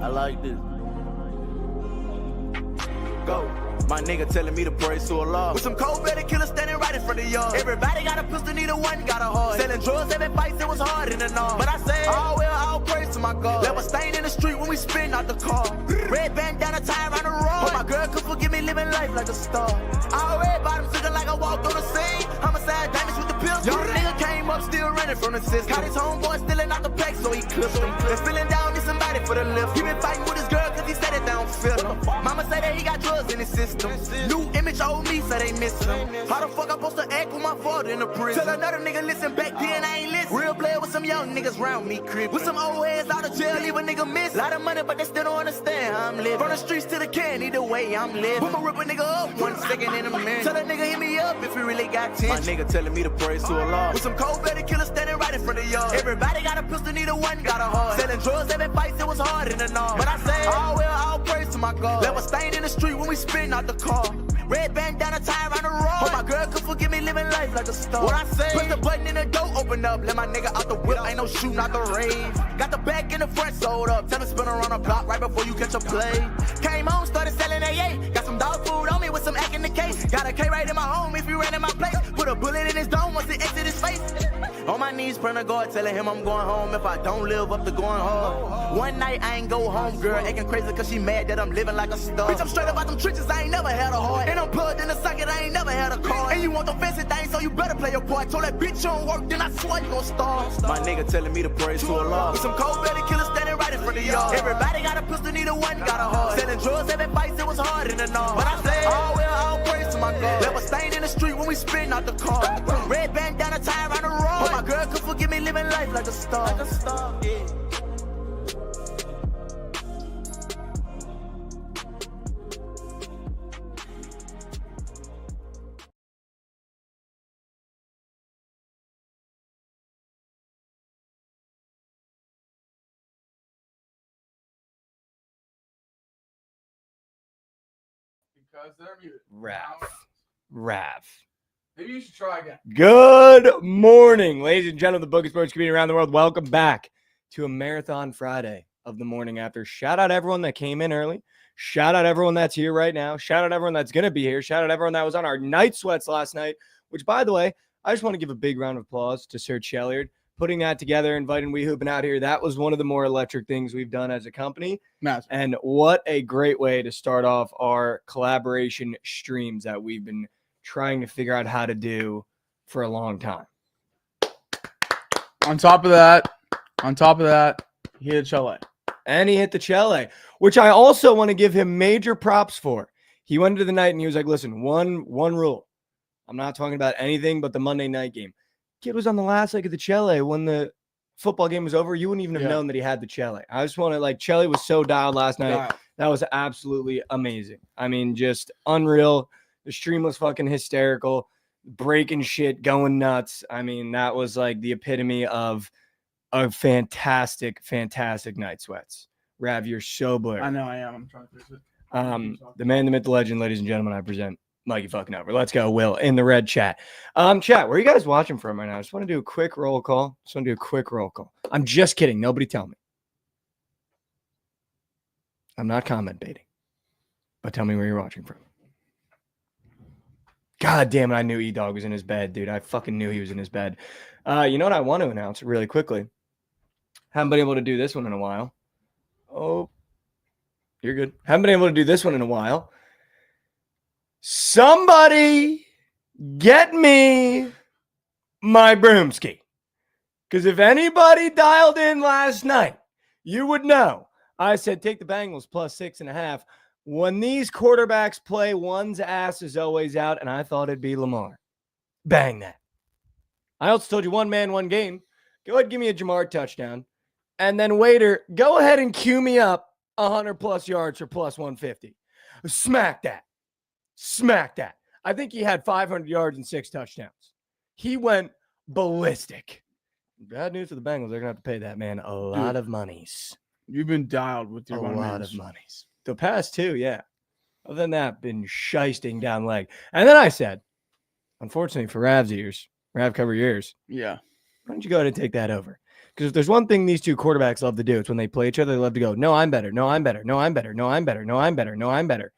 I like this. Go. My nigga telling me to praise to Allah. With some cold-blooded killers standing right in front of y'all. Everybody got a pistol, neither one got a heart. Selling drugs, having fights, it was hard in the north. But I say, all well, all praise to my God. Left a stain in the street when we spin out the car. Red bandana tie around the road. Hope my girl could forgive me living life like a star. All red bottoms looking like I walked on the scene. Homicide damage with the pills. Young nigga came up still running from the system. Caught his homeboy stealing out the pack, so he clipped him. And feeling down, need somebody for the lift. He been fighting with his girl cause he said it down feel. Mama say that he got drugs in his system. New image, old me, so they miss him. How the fuck I supposed to act with my father in the prison? Tell another nigga listen back then, I ain't listen. Real player with some young niggas round me, crib. With some old heads out of jail, leave a nigga miss. Lot of money, but they still don't understand how I'm living. From the streets to the can, either way I'm living. I'ma rip a nigga up 1 second in a minute. Tell a nigga hit me up if he really got 10. My nigga telling me to praise to Allah. With some cold-blooded killers standing right in front of y'all. Everybody got a pistol, neither one got a heart. Selling drugs, having fights, it was hard in the north. But I say, all well, all praise to my God. Left a stain in the street when we spin out the car. Red bandana tie around the road. Hope my girl could forgive me living life like a star. What I say? Push the button in the door, open up. Let my nigga out the whip, ain't no shooting out the rave. Got the back and the front sold up. Tell him spin around the block right before you catch a play. Came home, started selling AA. Got some dog food on me with some act in the case. Got a K right in my home if you ran in my place. Put a bullet in his dome once it exit his face. On my knees, praying to God, telling him I'm going home if I don't live up to going home. One night I ain't go home, girl, acting crazy cause she mad that I'm living like a star. Bitch, I'm straight up out them trenches, I ain't never had a heart. And I'm plugged in the socket, I ain't never had a car. And you want the fancy things, so you better play your part. Told that bitch you don't work, then I swear you gon' starve. My nigga telling me to praise to Allah. With some cold-blooded killers standing right in front of y'all. Everybody got a pistol, neither one got a heart. Selling drugs, having fights, it was hard in the north. But I say, all well, all praise to my God. Left a stain in the street when we spin out the car. Red bandana tie around the road. Hope my girl could forgive me living life like a star. Like a star, yeah. Because they're muted. Rav. Maybe you should try again. Good morning, ladies and gentlemen of the Bookit Sports community around the world. Welcome back to a Marathon Friday of the morning after. Shout out everyone that came in early. Shout out everyone that's here right now. Shout out everyone that's going to be here. Shout out everyone that was on our night sweats last night, which, by the way, I just want to give a big round of applause to Sir Cheliard. Putting that together, inviting We Hoopin' out here, that was one of the more electric things we've done as a company. Massive. And what a great way to start off our collaboration streams that we've been trying to figure out how to do for a long time. On top of that, he hit Chile. And he hit the Chile, which I also want to give him major props for. He went into the night and he was like, listen, one rule. I'm not talking about anything but the Monday night game. Kid was on the last leg of the Chile when the football game was over. You wouldn't even have known that he had the Chile. I just want to, like, Chile was so dialed last night. Yeah. That was absolutely amazing. I mean, just unreal. The stream was fucking hysterical, breaking shit, going nuts. I mean, that was like the epitome of a fantastic, fantastic night sweats. Rav, you're so blurred. I know I am. I'm trying to fix it. The man, the myth, the legend, ladies and gentlemen, I present Mikey fucking Over. Let's go, Will, in the red chat. Chat, where are you guys watching from right now? I just want to do a quick roll call. I'm just kidding. Nobody tell me. I'm not comment baiting. But tell me where you're watching from. God damn it, I knew E-Dog was in his bed, dude. I fucking knew he was in his bed. You know what I want to announce really quickly? Haven't been able to do this one in a while. Oh, you're good. Haven't been able to do this one in a while. Somebody get me my broomski. Because if anybody dialed in last night, you would know. I said take the Bengals plus 6.5. When these quarterbacks play, one's ass is always out, and I thought it'd be Lamar. Bang that. I also told you one man, one game. Go ahead and give me a Jamar touchdown. And then, waiter, go ahead and cue me up 100-plus yards for plus 150. Smack that. I think he had 500 yards and 6 touchdowns. He went ballistic. Bad news for the Bengals. They're going to have to pay that man a lot of monies. You've been dialed with your a lot of monies. The past 2, yeah. Other than that, been shysting down leg. And then I said, unfortunately for Rav's ears, Rav cover your ears. Yeah. Why don't you go ahead and take that over? Because if there's one thing these two quarterbacks love to do, it's when they play each other, they love to go, no, I'm better. No, I'm better. No, I'm better. No, I'm better. No, I'm better. No, I'm better.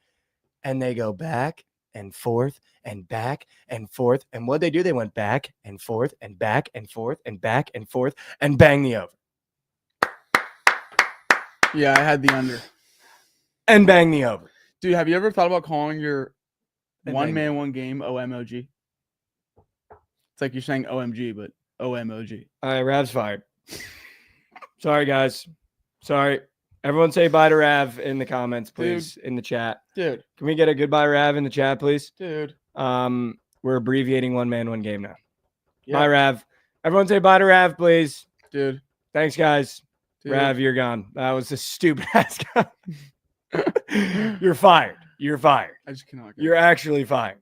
And they go back and forth and back and forth. And what they do, they went back and forth and back and forth and back and forth and bang the over. Yeah, I had the under. And bang the over. Dude, have you ever thought about calling your And one bang man, one game OMOG? It's like you're saying OMG, but OMOG. All right, Rav's fired. Sorry, guys. Sorry. Everyone say bye to Rav in the comments, please, in the chat. Dude. Can we get a goodbye, Rav, in the chat, please? Dude. We're abbreviating one man, one game now. Yep. Bye, Rav. Everyone say bye to Rav, please. Dude. Thanks, guys. Dude. Rav, you're gone. That was a stupid ass guy. You're fired. You're fired. I just cannot. You're actually fired.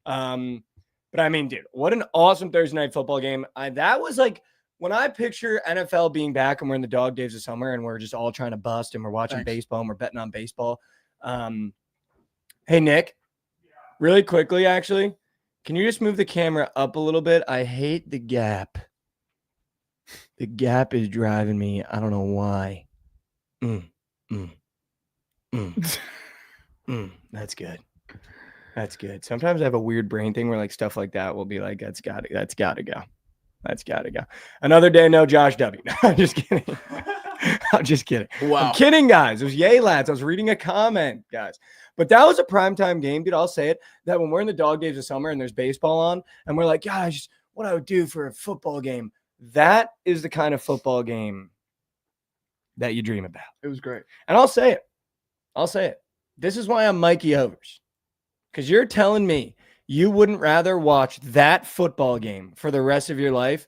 But I mean, dude, what an awesome Thursday night football game. That was like, when I picture NFL being back and we're in the dog days of summer and we're just all trying to bust and we're watching baseball and we're betting on baseball. Hey, Nick, really quickly, actually, can you just move the camera up a little bit? I hate the gap. The gap is driving me. I don't know why. That's good. That's good. Sometimes I have a weird brain thing where like stuff like that will be like, that's gotta go. That's gotta go. Another day, no Josh W. No, I'm just kidding. I'm just kidding. Wow. I'm kidding, guys. It was yay, lads. I was reading a comment, guys. But that was a primetime game, dude. I'll say it, that when we're in the dog days of summer and there's baseball on and we're like, gosh, what I would do for a football game. That is the kind of football game that you dream about. It was great. And I'll say it. This is why I'm Mikey Overs. Because you're telling me you wouldn't rather watch that football game for the rest of your life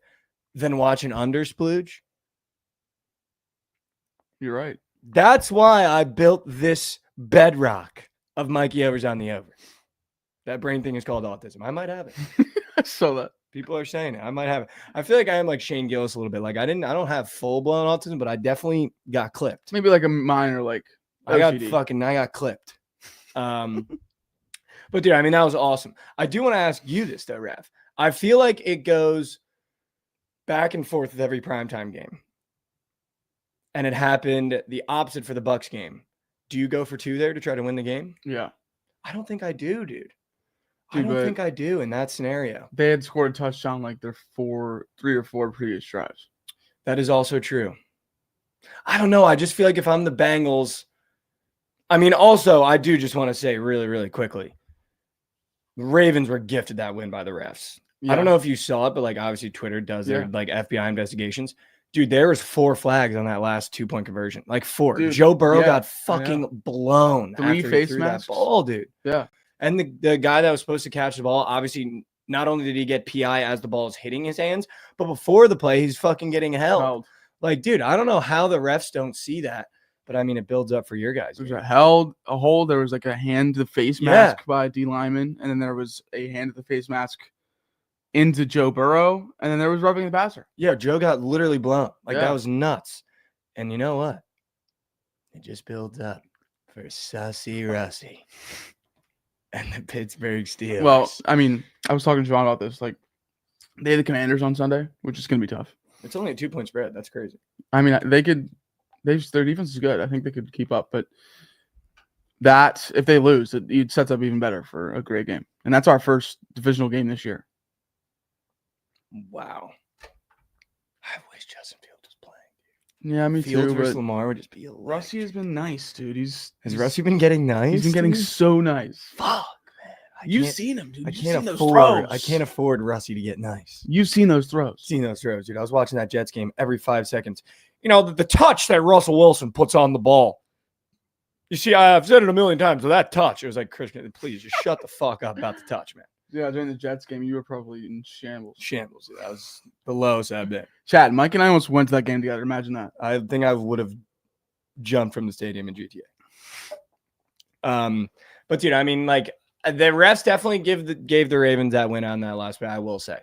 than watch an undersplooge? You're right. That's why I built this bedrock of Mikey Overs on the over. That brain thing is called autism. I might have it. I saw that. People are saying it. I might have it. I feel like I am like Shane Gillis a little bit. Like I don't have full-blown autism, but I definitely got clipped. Maybe like a minor, like OCD. I got clipped. But dude, I mean, that was awesome. I do want to ask you this though, Rav. I feel like it goes back and forth with every primetime game. And it happened the opposite for the Bucks game. Do you go for 2 there to try to win the game? Yeah. I don't think I do, dude. I don't think I do in that scenario. They had scored a touchdown like their 3 or 4 previous drives. That is also true. I don't know. I just feel like if I'm the Bengals, I mean, also, I do just want to say really, really quickly, the Ravens were gifted that win by the refs. Yeah. I don't know if you saw it, but like obviously Twitter does their like FBI investigations. Dude, there was 4 flags on that last 2-point conversion. Like 4. Dude, Joe Burrow got fucking blown. 3 face masks. That ball, dude. Yeah. And the guy that was supposed to catch the ball, obviously, not only did he get PI as the ball is hitting his hands, but before the play, he's fucking getting held. Like, dude, I don't know how the refs don't see that, but I mean, it builds up for your guys. There was a hold. There was like a hand to the face mask by D lineman, and then there was a hand to the face mask into Joe Burrow, and then there was roughing the passer. Yeah, Joe got literally blown. Like that was nuts. And you know what? It just builds up for Sussy Russie and the Pittsburgh Steelers. Well, I mean, I was talking to John about this. Like, they have the Commanders on Sunday, which is going to be tough. It's only a 2-point spread. That's crazy. I mean, their defense is good. I think they could keep up, but that if they lose, it sets up even better for a great game. And that's our first divisional game this year. Wow. I wish Justin Fields was playing. Yeah, me Fields too. versus Lamar would just be electric. Russie has been nice, dude. Has Russie been getting nice? He's been getting so nice. Fuck, man. You've seen him, dude. I can't afford Russie to get nice. You've seen those throws. Seen those throws, dude. I was watching that Jets game every 5 seconds. You know, the touch that Russell Wilson puts on the ball. You see, I've said it a million times. So that touch, it was like, Christian, please just shut the fuck up about the touch, man. Yeah, during the Jets game, you were probably in shambles. Shambles. That was the lowest I've been. Chad, Mike and I almost went to that game together. Imagine that. I think I would have jumped from the stadium in GTA. But dude, I mean, like the refs definitely gave the Ravens that win on that last play, I will say.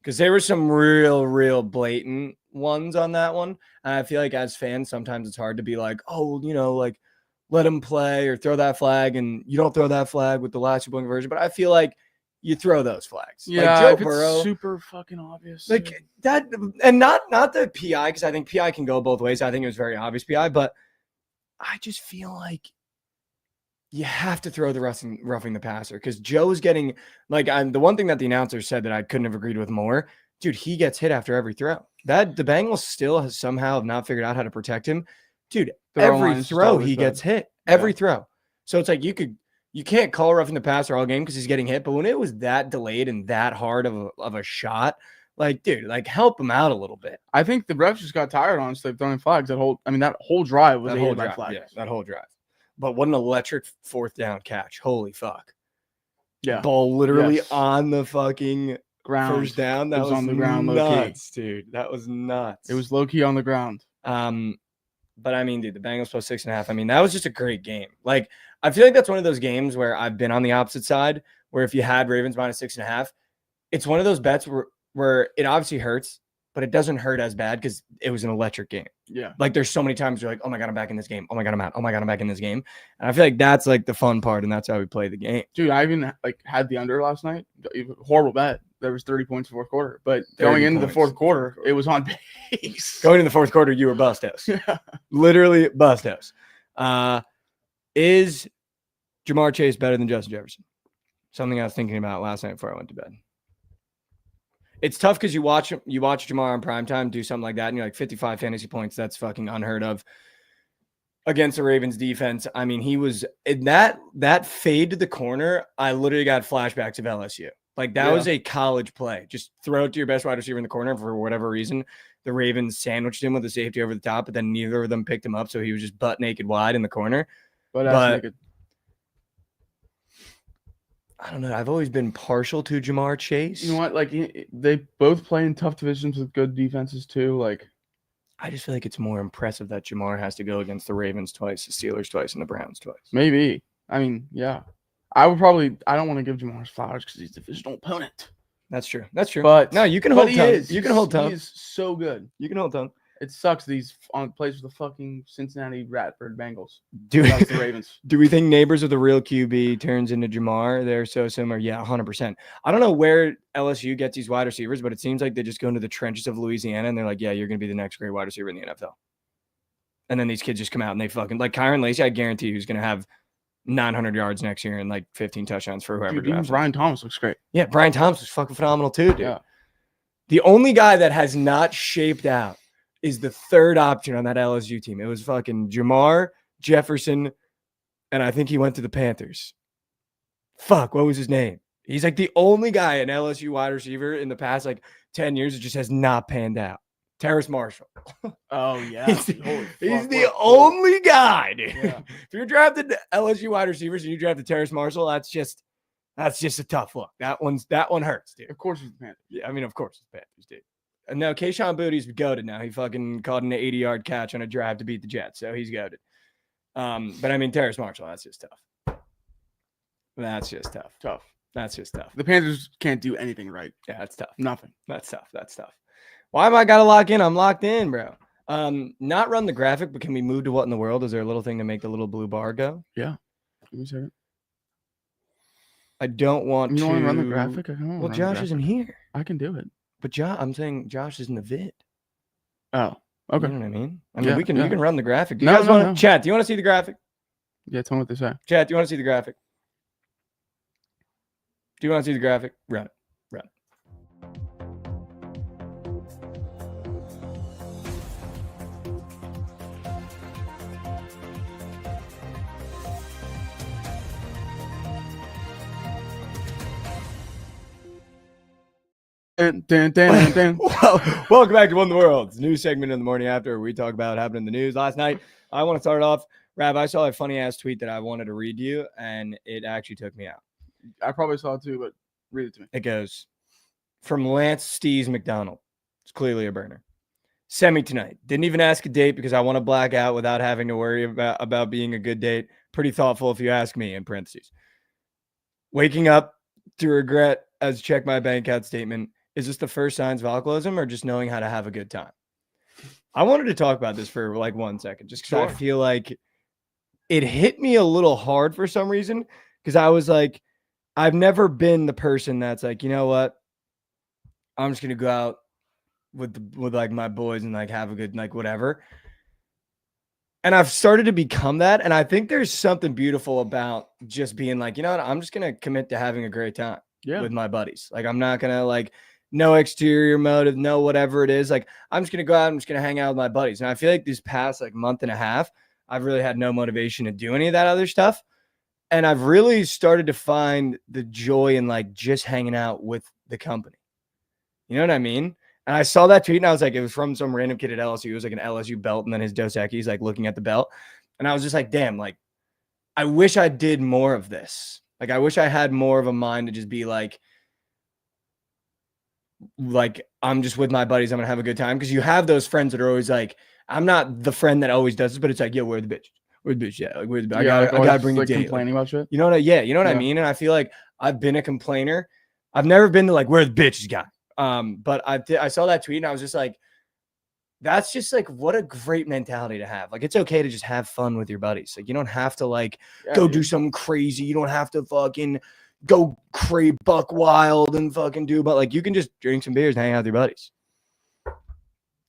Because there were some real blatant ones on that one. And I feel like as fans, sometimes it's hard to be like, oh, you know, like let them play or throw that flag. And you don't throw that flag with the last 2-point conversion. But I feel like you throw those flags. Yeah, like Joe if Burrow, it's super fucking obvious. like that, and not the PI, because I think PI can go both ways. I think it was very obvious PI, but I just feel like you have to throw the roughing the passer, because Joe's getting like, the one thing that the announcer said that I couldn't have agreed with more, dude, he gets hit after every throw. That the Bengals still has somehow not figured out how to protect him. Dude, every throw he gets hit. Every throw. So it's like you can't call roughing the passer all game because he's getting hit. But when it was that delayed and that hard of a shot, like, dude, like, help him out a little bit. I think the refs just got tired, honestly, of throwing flags. That whole drive was aided by flags. Yeah, that whole drive. But what an electric 4th down catch. Holy fuck. Yeah. Ball literally on the fucking Ground. first down. That was on the ground, nuts, dude. That was nuts. It was low key on the ground. But I mean, dude, the Bengals plus 6.5. I mean, that was just a great game. Like, I feel like that's one of those games where I've been on the opposite side, where if you had Ravens minus 6.5, it's one of those bets where it obviously hurts, but it doesn't hurt as bad because it was an electric game. Yeah. Like, there's so many times you're like, oh my God, I'm back in this game. Oh my God, I'm out. Oh my God, I'm back in this game. And I feel like that's like the fun part, and that's how we play the game. Dude, I even had the under last night. Horrible bet. There was 30 points in the 4th quarter. But going into the 4th quarter, it was on pace. Going into the 4th quarter, you were bust house. Yeah. Literally bust house. Is Jamar Chase better than Justin Jefferson? Something I was thinking about last night before I went to bed. It's tough because you watch Jamar on primetime do something like that, and you're like, 55 fantasy points. That's fucking unheard of against the Ravens defense. I mean, he was in that fade to the corner. I literally got flashbacks of LSU. Like, that was a college play. Just throw it to your best wide receiver in the corner. For whatever reason, the Ravens sandwiched him with a safety over the top, but then neither of them picked him up, so he was just butt naked wide in the corner. But I don't know. I've always been partial to Jamar Chase. You know what? Like, they both play in tough divisions with good defenses too. Like, I just feel like it's more impressive that Jamar has to go against the Ravens twice, the Steelers twice, and the Browns twice. Maybe. I mean, yeah. I don't want to give Jamar flowers because he's a divisional opponent. That's true. That's true. But no, you can hold tongue. You can hold tongue. He is so good. You can hold tongue. It sucks that he's on plays with the fucking Cincinnati Ratford Bengals. That's the Ravens. Do we think Neighbors with the real QB turns into Jamar? They're so similar. Yeah, 100%. I don't know where LSU gets these wide receivers, but it seems like they just go into the trenches of Louisiana and they're like, yeah, you're going to be the next great wide receiver in the NFL. And then these kids just come out and they fucking, like Kyron Lacey, I guarantee who's going to have 900 yards next year and like 15 touchdowns for whoever. Dude, even Brian Thomas looks great. Yeah, Brian Thomas was fucking phenomenal too, dude. Yeah. The only guy that has not shaped out is the third option on that LSU team. It was fucking Jamar, Jefferson, and I think he went to the Panthers. Fuck, what was his name? He's like the only guy, an LSU wide receiver in the past like 10 years that just has not panned out. Terrace Marshall. Oh, yeah. He's the only guy, dude. Yeah. If you're drafted LSU wide receivers and you drafted Terrace Marshall, that's just a tough look. That one hurts, dude. Of course it's the Panthers. Yeah, I mean, of course it's the Panthers, dude. And now Kayshon Bouttie's goated now. He fucking caught an 80-yard catch on a drive to beat the Jets, so he's goated. But I mean, Terrace Marshall, that's just tough. That's just tough. That's just tough. The Panthers can't do anything right. Yeah, that's tough. Nothing. That's tough. Why am I got to lock in? I'm locked in, bro. Not run the graphic, but can we move to what in the world? Is there a little thing to make the little blue bar go? Yeah. Give me a second. I don't want to. You want to run the graphic? Well, Josh isn't here. I can do it. But I'm saying Josh is in the vid. Oh, okay. You know what I mean? You can run the graphic. Do you no, guys want to no. chat? Do you want to see the graphic? Yeah, tell me what they say. Chat, do you want to see the graphic? Do you want to see the graphic? Run it. Welcome back to One in the World's new segment in the morning after, where we talk about what happened in the news last night. I want to start off. Rab, I saw a funny ass tweet that I wanted to read to you, and it actually took me out. I probably saw it too, but read it to me. It goes, from Lance Steez McDonald. It's clearly a burner. Send me tonight. Didn't even ask a date because I want to black out without having to worry about being a good date. Pretty thoughtful if you ask me, in parentheses. Waking up to regret as check my bank account statement. Is this the first signs of alcoholism or just knowing how to have a good time? I wanted to talk about this for like 1 second, just because I feel like it hit me a little hard for some reason. Because I was like, I've never been the person that's like, you know what? I'm just gonna go out with like my boys and like have a good like whatever. And I've started to become that. And I think there's something beautiful about just being like, you know what? I'm just gonna commit to having a great time with my buddies. Like I'm not gonna like no exterior motive, no whatever it is. Like I'm just gonna go out, I'm just gonna hang out with my buddies. And I feel like these past like month and a half, I've really had no motivation to do any of that other stuff. And I've really started to find the joy in like just hanging out with the company. You know what I mean? And I saw that tweet and I was like, it was from some random kid at LSU. It was like an LSU belt and then his Dos Equis like looking at the belt. And I was just like, damn, like, I wish I did more of this. Like, I wish I had more of a mind to just be like, I'm just with my buddies. I'm going to have a good time. Because you have those friends that are always like, I'm not the friend that always does this, but it's like, yeah, where are the bitches? Where's the bitch? Yeah, like, where's the, I gotta bring a like date. complaining about shit. You know what? You know what I mean? And I feel like I've been a complainer. I've never been to like, where the bitches got. But I saw that tweet and I was just like, that's just like what a great mentality to have. Like it's okay to just have fun with your buddies. Like you don't have to like go do something crazy. You don't have to fucking go buck wild and fucking do, but like you can just drink some beers and hang out with your buddies.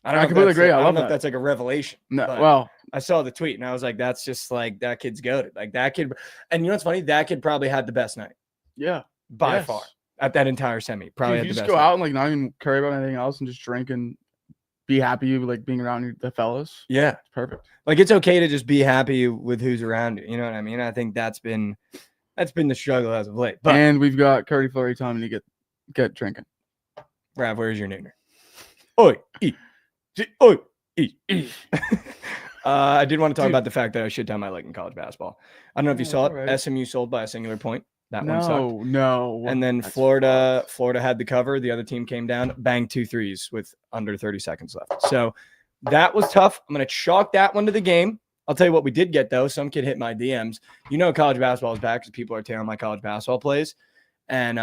I completely agree. I don't know if that's like a revelation. No, well, I saw the tweet and I was like, that's just like that kid's goated. Like that kid, and you know what's funny? That kid probably had the best night. Yeah, by far at that entire semi. Probably Dude, had you the just best go night. out and like not even care about anything else and just drink and be happy with like being around the fellas. Yeah, it's perfect. Like it's okay to just be happy with who's around you. You know what I mean? I think that's been the struggle as of late. But and we've got Curry Flurry time to get drinking. Rav, where's your nooner? Oi, eat. Oi, eat. I did want to talk about the fact that I shit down my leg in college basketball. I don't know if you saw it. Right. SMU sold by a singular point. That one sucked. No. And then Florida had the cover. The other team came down, banged 2 threes with under 30 seconds left. So that was tough. I'm going to chalk that one to the game. I'll tell you what we did get, though. Some kid hit my DMs. You know college basketball is back because people are tearing my college basketball plays. And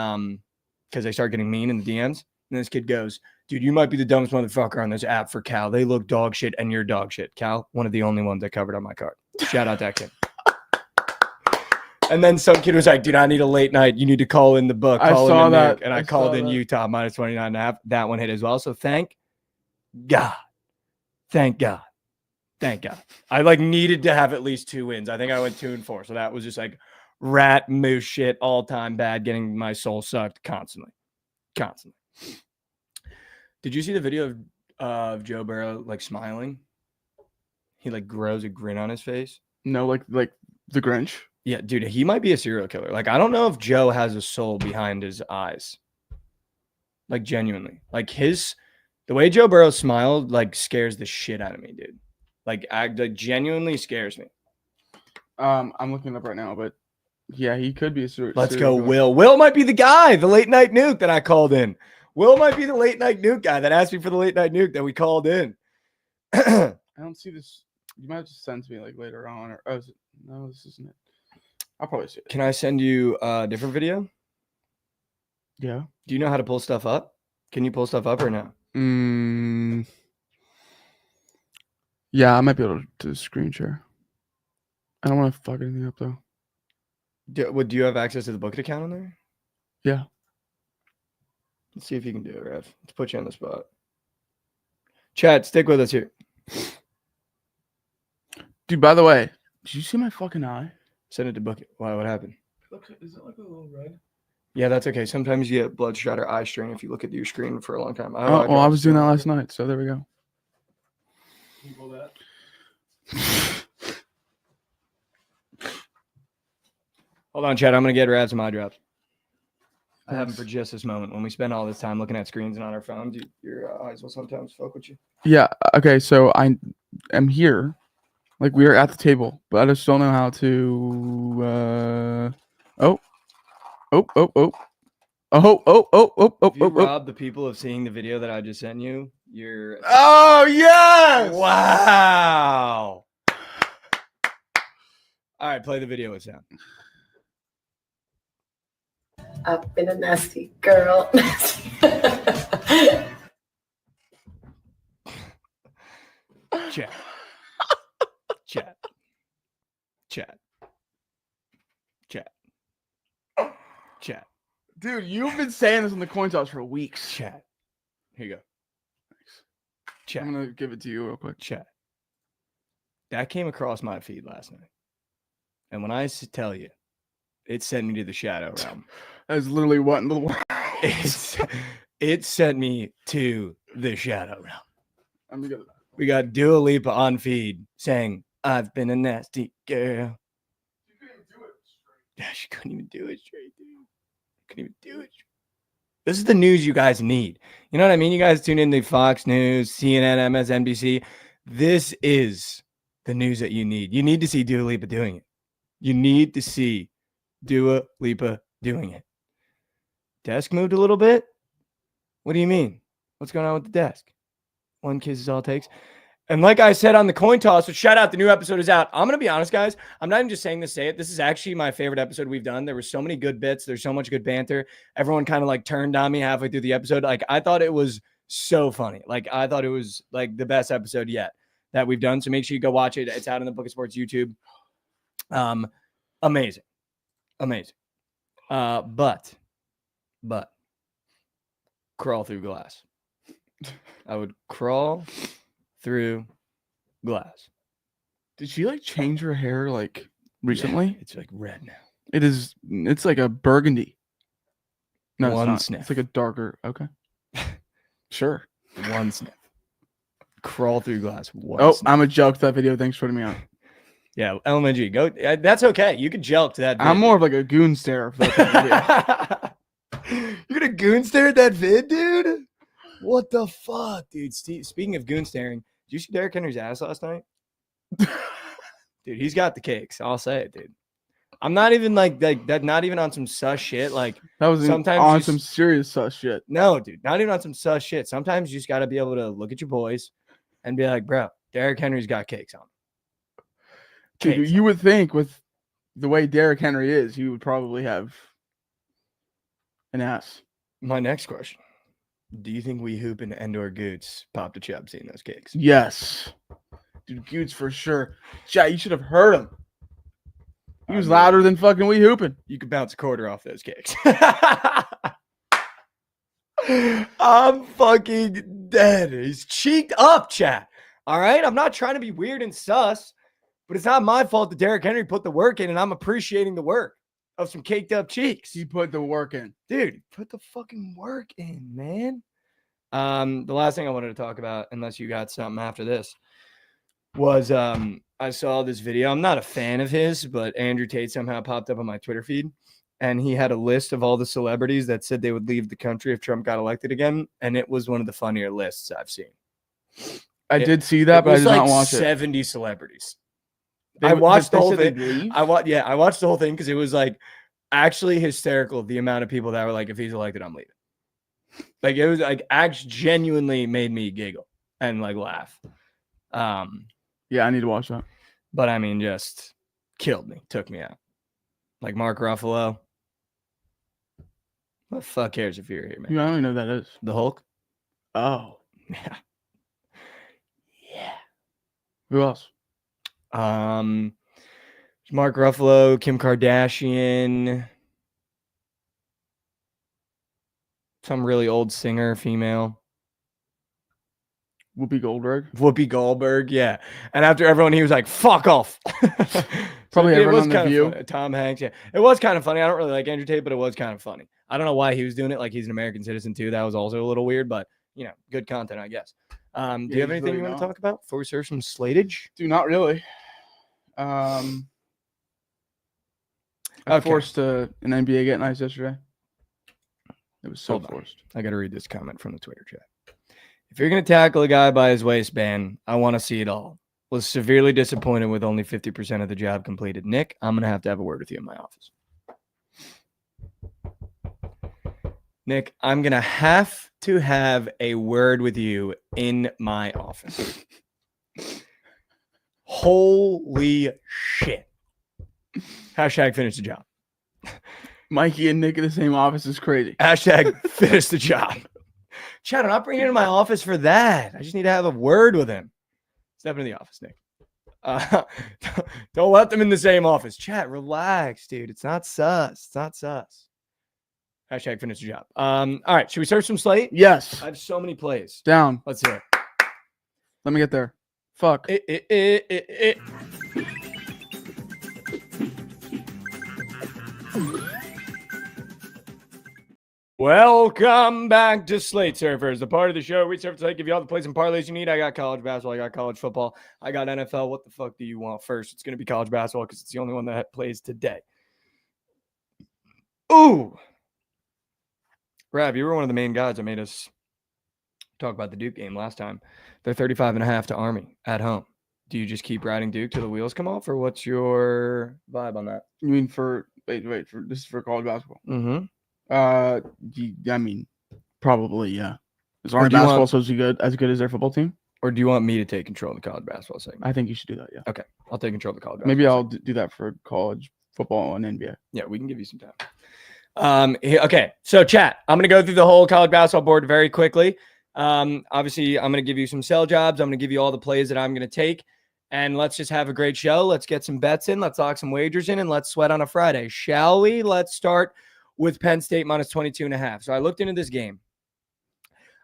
because they start getting mean in the DMs. And this kid goes, dude, you might be the dumbest motherfucker on this app for Cal. They look dog shit and you're dog shit. Cal, one of the only ones I covered on my card. Shout out that kid. And then some kid was like, dude, I need a late night. You need to call in the book. I saw that. Nick. And I called in Utah minus 29.5. That one hit as well. So thank God. Thank God. Thank God. I like needed to have at least 2 wins. I think I went 2-4. So that was just like rat moose shit, all time bad, getting my soul sucked constantly. Did you see the video of Joe Burrow like smiling? He like grows a grin on his face. No, like the Grinch. Yeah, dude, he might be a serial killer. Like, I don't know if Joe has a soul behind his eyes. Like, genuinely. Like, the way Joe Burrow smiled, like, scares the shit out of me, dude. Like, genuinely scares me. I'm looking it up right now, but yeah, he could be a serial Let's go, killer. Will. Will might be the guy, the late night nuke that I called in. Will might be the late night nuke guy that asked me for the late night nuke that we called in. I don't see this. You might have to send to me like later on. Or no, this isn't it. I'll probably see it. Can I send you a different video? Yeah. Do you know how to pull stuff up? Can you pull stuff up or no? Yeah, I might be able to screen share. I don't want to fuck anything up though. Do you have access to the Bookit account on there? Yeah. Let's see if you can do it, Rev. Let's put you on the spot. Chad, stick with us here. Dude, by the way, did you see my fucking eye? Send it to Bookit. Why? What happened? Is it like a little red? Yeah, that's okay. Sometimes you get bloodshot or eye strain if you look at your screen for a long time. Oh, well, I was doing that last night, so there we go. Can you pull that? Hold on, Chad. I'm going to get Ravs some eye drops. I have them for just this moment. When we spend all this time looking at screens and on our phones, your eyes will sometimes fuck with you. Yeah. Okay. So I am here. Like we are at the table, but I just don't know how to. Oh. If you rob the people of seeing the video that I just sent you, you're. Oh yes! Wow. All right, play the video with sound. I've been a nasty girl. Chat. Chat. Dude, you've been saying this on the coin toss for weeks. Chat. Here you go. Chat. I'm gonna give it to you real quick. Chat. That came across my feed last night. And when I tell you, it sent me to the shadow realm. That's literally what in the world. It sent me to the shadow realm. I'm gonna get it. We got Dua Lipa on feed saying, I've been a nasty girl. You couldn't do it straight. Yeah, she couldn't even do it straight, dude. Couldn't even do it straight. This is the news you guys need. You know what I mean? You guys tune in to Fox News, CNN, MSNBC. This is the news that you need. You need to see Dua Lipa doing it. You need to see Dua Lipa doing it. Desk moved a little bit? What do you mean? What's going on with the desk? One kiss is all it takes. And like I said on the coin toss, so shout out, the new episode is out. I'm going to be honest, guys. I'm not even just saying this, say it. This is actually my favorite episode we've done. There were so many good bits. There's so much good banter. Everyone kind of like turned on me halfway through the episode. Like, I thought it was so funny. Like, I thought it was like the best episode yet that we've done. So make sure you go watch it. It's out on the Bookit Sports YouTube. Amazing. But crawl through glass. I would crawl through glass. Did she like change her hair like recently? Yeah, it's like red now. It's like a burgundy. No, One it's not. sniff. It's like a darker. Okay. Sure. One sniff. Crawl through glass. One Oh, sniff. I'm a joke to that video. Thanks for putting me on. Yeah, LMG. Go. That's okay. You could joke to that vid. I'm more of like a goon stare. For that video. You're gonna goon stare at that vid, dude? What the fuck, dude? Speaking of goon staring, did you see Derrick Henry's ass last night? Dude, he's got the cakes. I'll say it, dude. I'm not even like that. Not even on some sus shit. Like, That was sometimes on you some serious sus shit. no, dude. Not even on some sus shit. Sometimes you just got to be able to look at your boys and be like, bro, Derrick Henry's got cakes on him. Dude, Cakes you would think with the way Derrick Henry is, he would probably have an ass. My next question. Do you think we hooping and/or Goots popped a chub seeing those cakes? Yes. Dude, Goots for sure. Chat, you should have heard him. He was I mean, louder than fucking we hooping. You could bounce a quarter off those cakes. I'm fucking dead. He's cheeked up, chat. All right? I'm not trying to be weird and sus, but it's not my fault that Derrick Henry put the work in, and I'm appreciating the work of some caked up cheeks. He put the work in. Dude, put the fucking work in, man. The last thing I wanted to talk about, unless you got something after this, was I saw this video. I'm not a fan of his, but Andrew Tate somehow popped up on my Twitter feed, and he had a list of all the celebrities that said they would leave the country if Trump got elected again, and it was one of the funnier lists I've seen. I did see that, but I did like not watch it. 70 celebrities. They- I watched they the whole said they'd thing. leave? I watched the whole thing because it was like actually hysterical, the amount of people that were like, if he's elected, I'm leaving. Like, it was like genuinely made me giggle and like laugh. Yeah, I need to watch that. But I mean, just killed me, took me out. Like Mark Ruffalo. What the fuck cares if you're here, man? Yeah, I don't even know who that is. The Hulk? Oh. Yeah. Yeah. Who else? Mark Ruffalo, Kim Kardashian, some really old singer, female. Whoopi Goldberg. Whoopi Goldberg, yeah. And after everyone, he was like, fuck off. Probably it everyone was on The kind of View. funny. Tom Hanks, yeah. It was kind of funny. I don't really like Andrew Tate, but it was kind of funny. I don't know why he was doing it like he's an American citizen too. That was also a little weird, but you know, good content, I guess. Do you have he's anything really you want not. to talk about before we serve some slatage? Do not really. I Okay. forced an NBA get nice yesterday. It was so Hold on. forced. I got to read this comment from the Twitter chat. If you're going to tackle a guy by his waistband, I want to see it all. Was severely disappointed with only 50% of the job completed. Nick, I'm going to have a word with you in my office. Nick, I'm going to have a word with you in my office. Holy shit. Hashtag finish the job. Mikey and Nick in the same office is crazy. Hashtag finish the job. Chad, I'm not bringing him to my office for that. I just need to have a word with him. Step into the office, Nick. Don't let them in the same office. Chat, relax, dude. It's not sus. It's not sus. Hashtag finish the job. All right. Should we start some slate? Yes. I have so many plays. Down. Let's hear it. Let me get there. Fuck. Welcome back to Slate Surfers, the part of the show we surf to give you all the plays and parlays you need. I got college basketball, I got college football, I got NFL. What the fuck do you want first? It's going to be college basketball because it's the only one that plays today. Ooh. Rav, you were one of the main guys that made us talk about the Duke game last time. They're 35.5 to Army at home. Do you just keep riding Duke till the wheels come off, or what's your vibe on that? You mean for this is for college basketball? Mm-hmm. I mean, probably, yeah. Is Or Army do you basketball want- supposed to be as good as their football team? Or do you want me to take control of the college basketball segment? I think you should do that, yeah. Okay, I'll take control of the college basketball Maybe I'll segment. do that for college football and NBA. Yeah, we can give you some time. Okay, so chat. I'm going to go through the whole college basketball board very quickly. Obviously, I'm going to give you some sell jobs. I'm going to give you all the plays that I'm going to take. And let's just have a great show. Let's get some bets in. Let's lock some wagers in, and let's sweat on a Friday, shall we? Let's start with Penn State minus 22.5. So I looked into this game.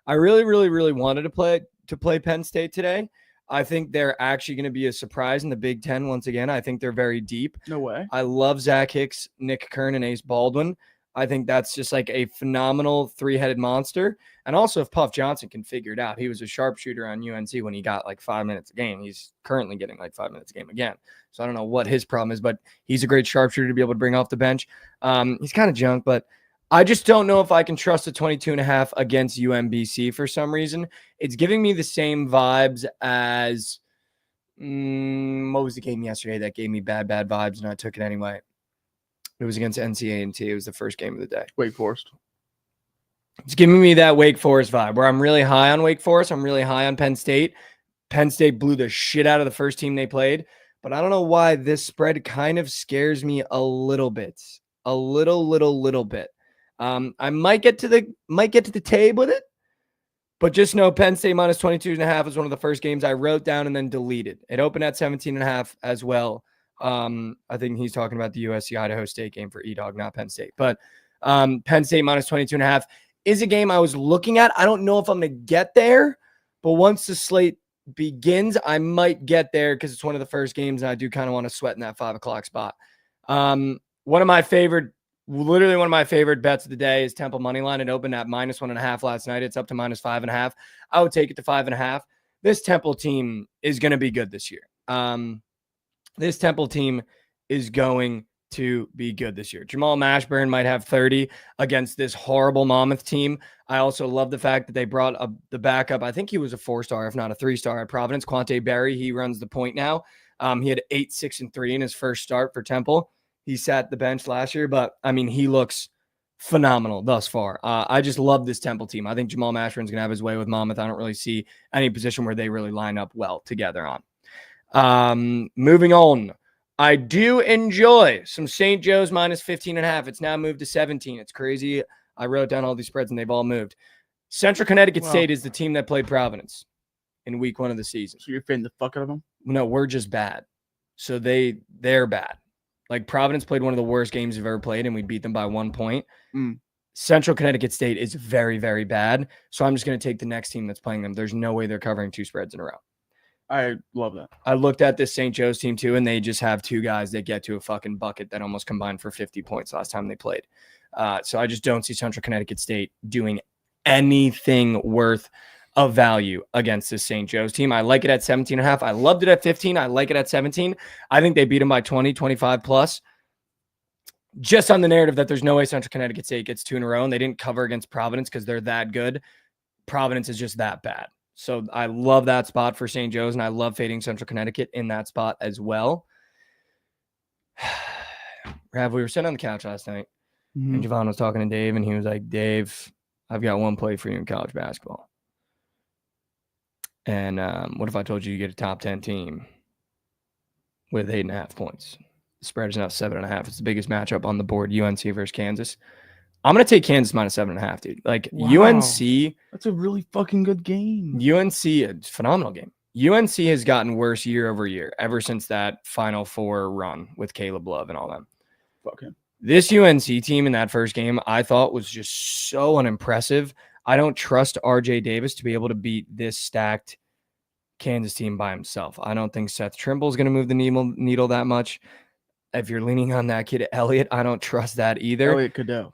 I really, really, really wanted to play Penn State today. I think they're actually going to be a surprise in the Big Ten once again. I think they're very deep. No way. I love Zach Hicks, Nick Kern, and Ace Baldwin. I think that's just like a phenomenal three-headed monster. And also, if Puff Johnson can figure it out, he was a sharpshooter on UNC when he got like 5 minutes a game. He's currently getting like 5 minutes a game again. So I don't know what his problem is, but he's a great sharpshooter to be able to bring off the bench. He's kind of junk, but I just don't know if I can trust the 22.5 against UMBC for some reason. It's giving me the same vibes as what was the game yesterday that gave me bad vibes, and I took it anyway. It was against NCAA. It was the first game of the day. Wake Forest. It's giving me that Wake Forest vibe where I'm really high on Wake Forest. I'm really high on Penn State. Penn State blew the shit out of the first team they played, but I don't know why this spread kind of scares me a little bit. A little bit. I might get to the table with it, but just know Penn State minus 22.5 is one of the first games I wrote down and then deleted. It opened at 17.5 as well. I think he's talking about the USC Idaho State game for E-Dog, not Penn State. But Penn State minus 22.5 is a game I was looking at. I don't know if I'm going to get there, but once the slate begins, I might get there because it's one of the first games, and I do kind of want to sweat in that 5 o'clock spot. One of my favorite bets of the day is Temple Moneyline. It opened at minus 1.5 last night. It's up to minus 5.5. I would take it to 5.5. This Temple team is going to be good this year. This Temple team is going to be good this year. Jamal Mashburn might have 30 against this horrible Monmouth team. I also love the fact that they brought up the backup. I think he was a 4-star, if not a 3-star at Providence. Quante Berry, he runs the point now. He had 8, 6, and 3 in his first start for Temple. He sat the bench last year, but I mean, he looks phenomenal thus far. I just love this Temple team. I think Jamal Mashburn's going to have his way with Monmouth. I don't really see any position where they really line up well together on. Moving on. I do enjoy some St. Joe's minus 15.5. It's now moved to 17. It's crazy. I wrote down all these spreads and they've all moved. Central Connecticut State is the team that played Providence in week 1 of the season. So you're fading the fuck out of them? No, we're just bad. So they're bad. Like Providence played one of the worst games we've ever played and we beat them by 1 point. Central Connecticut State is very, very bad. So I'm just going to take the next team that's playing them. There's no way they're covering 2 spreads in a row. I love that. I looked at this St. Joe's team too, and they just have 2 guys that get to a fucking bucket that almost combined for 50 points last time they played. So I just don't see Central Connecticut State doing anything worth of value against this St. Joe's team. I like it at 17.5. I loved it at 15. I like it at 17. I think they beat them by 20, 25 plus. Just on the narrative that there's no way Central Connecticut State gets 2 in a row, and they didn't cover against Providence because they're that good. Providence is just that bad. So I love that spot for St. Joe's, and I love fading Central Connecticut in that spot as well. Rav, we were sitting on the couch last night, and Jovan was talking to Dave, and he was like, Dave, I've got one play for you in college basketball. And what if I told you you get a top 10 team with 8.5 points? The spread is now 7.5. It's the biggest matchup on the board, UNC versus Kansas. I'm going to take Kansas minus 7.5, dude. Like, Wow. UNC. That's a really fucking good game. UNC, it's a phenomenal game. UNC has gotten worse year over year ever since that Final Four run with Caleb Love and all them. Fuck him. This UNC team in that first game, I thought was just so unimpressive. I don't trust RJ Davis to be able to beat this stacked Kansas team by himself. I don't think Seth Trimble is going to move the needle that much. If you're leaning on that kid, Elliott, I don't trust that either. Elliott Cadeau.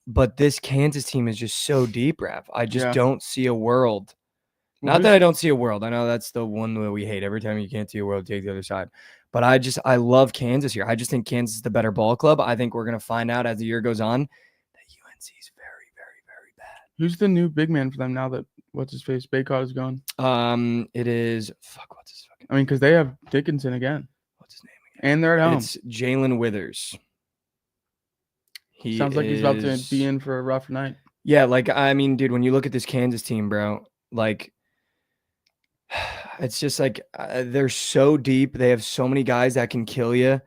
But this Kansas team is just so deep, Rav. I just don't see a world. Well, Not that I don't see a world. I know that's the one that we hate. Every time you can't see a world, take the other side. But I love Kansas here. I just think Kansas is the better ball club. I think we're going to find out as the year goes on that UNC is very, very, very bad. Who's the new big man for them now that what's his face Baycott is gone? It is what's his fucking I mean, because they have Dickinson again. what's his name again? And they're at home. It's Jalen Withers. He Sounds like he's about to be in for a rough night. Yeah, like I mean, dude, when you look at this Kansas team, bro, like it's just like they're so deep. They have so many guys that can kill you.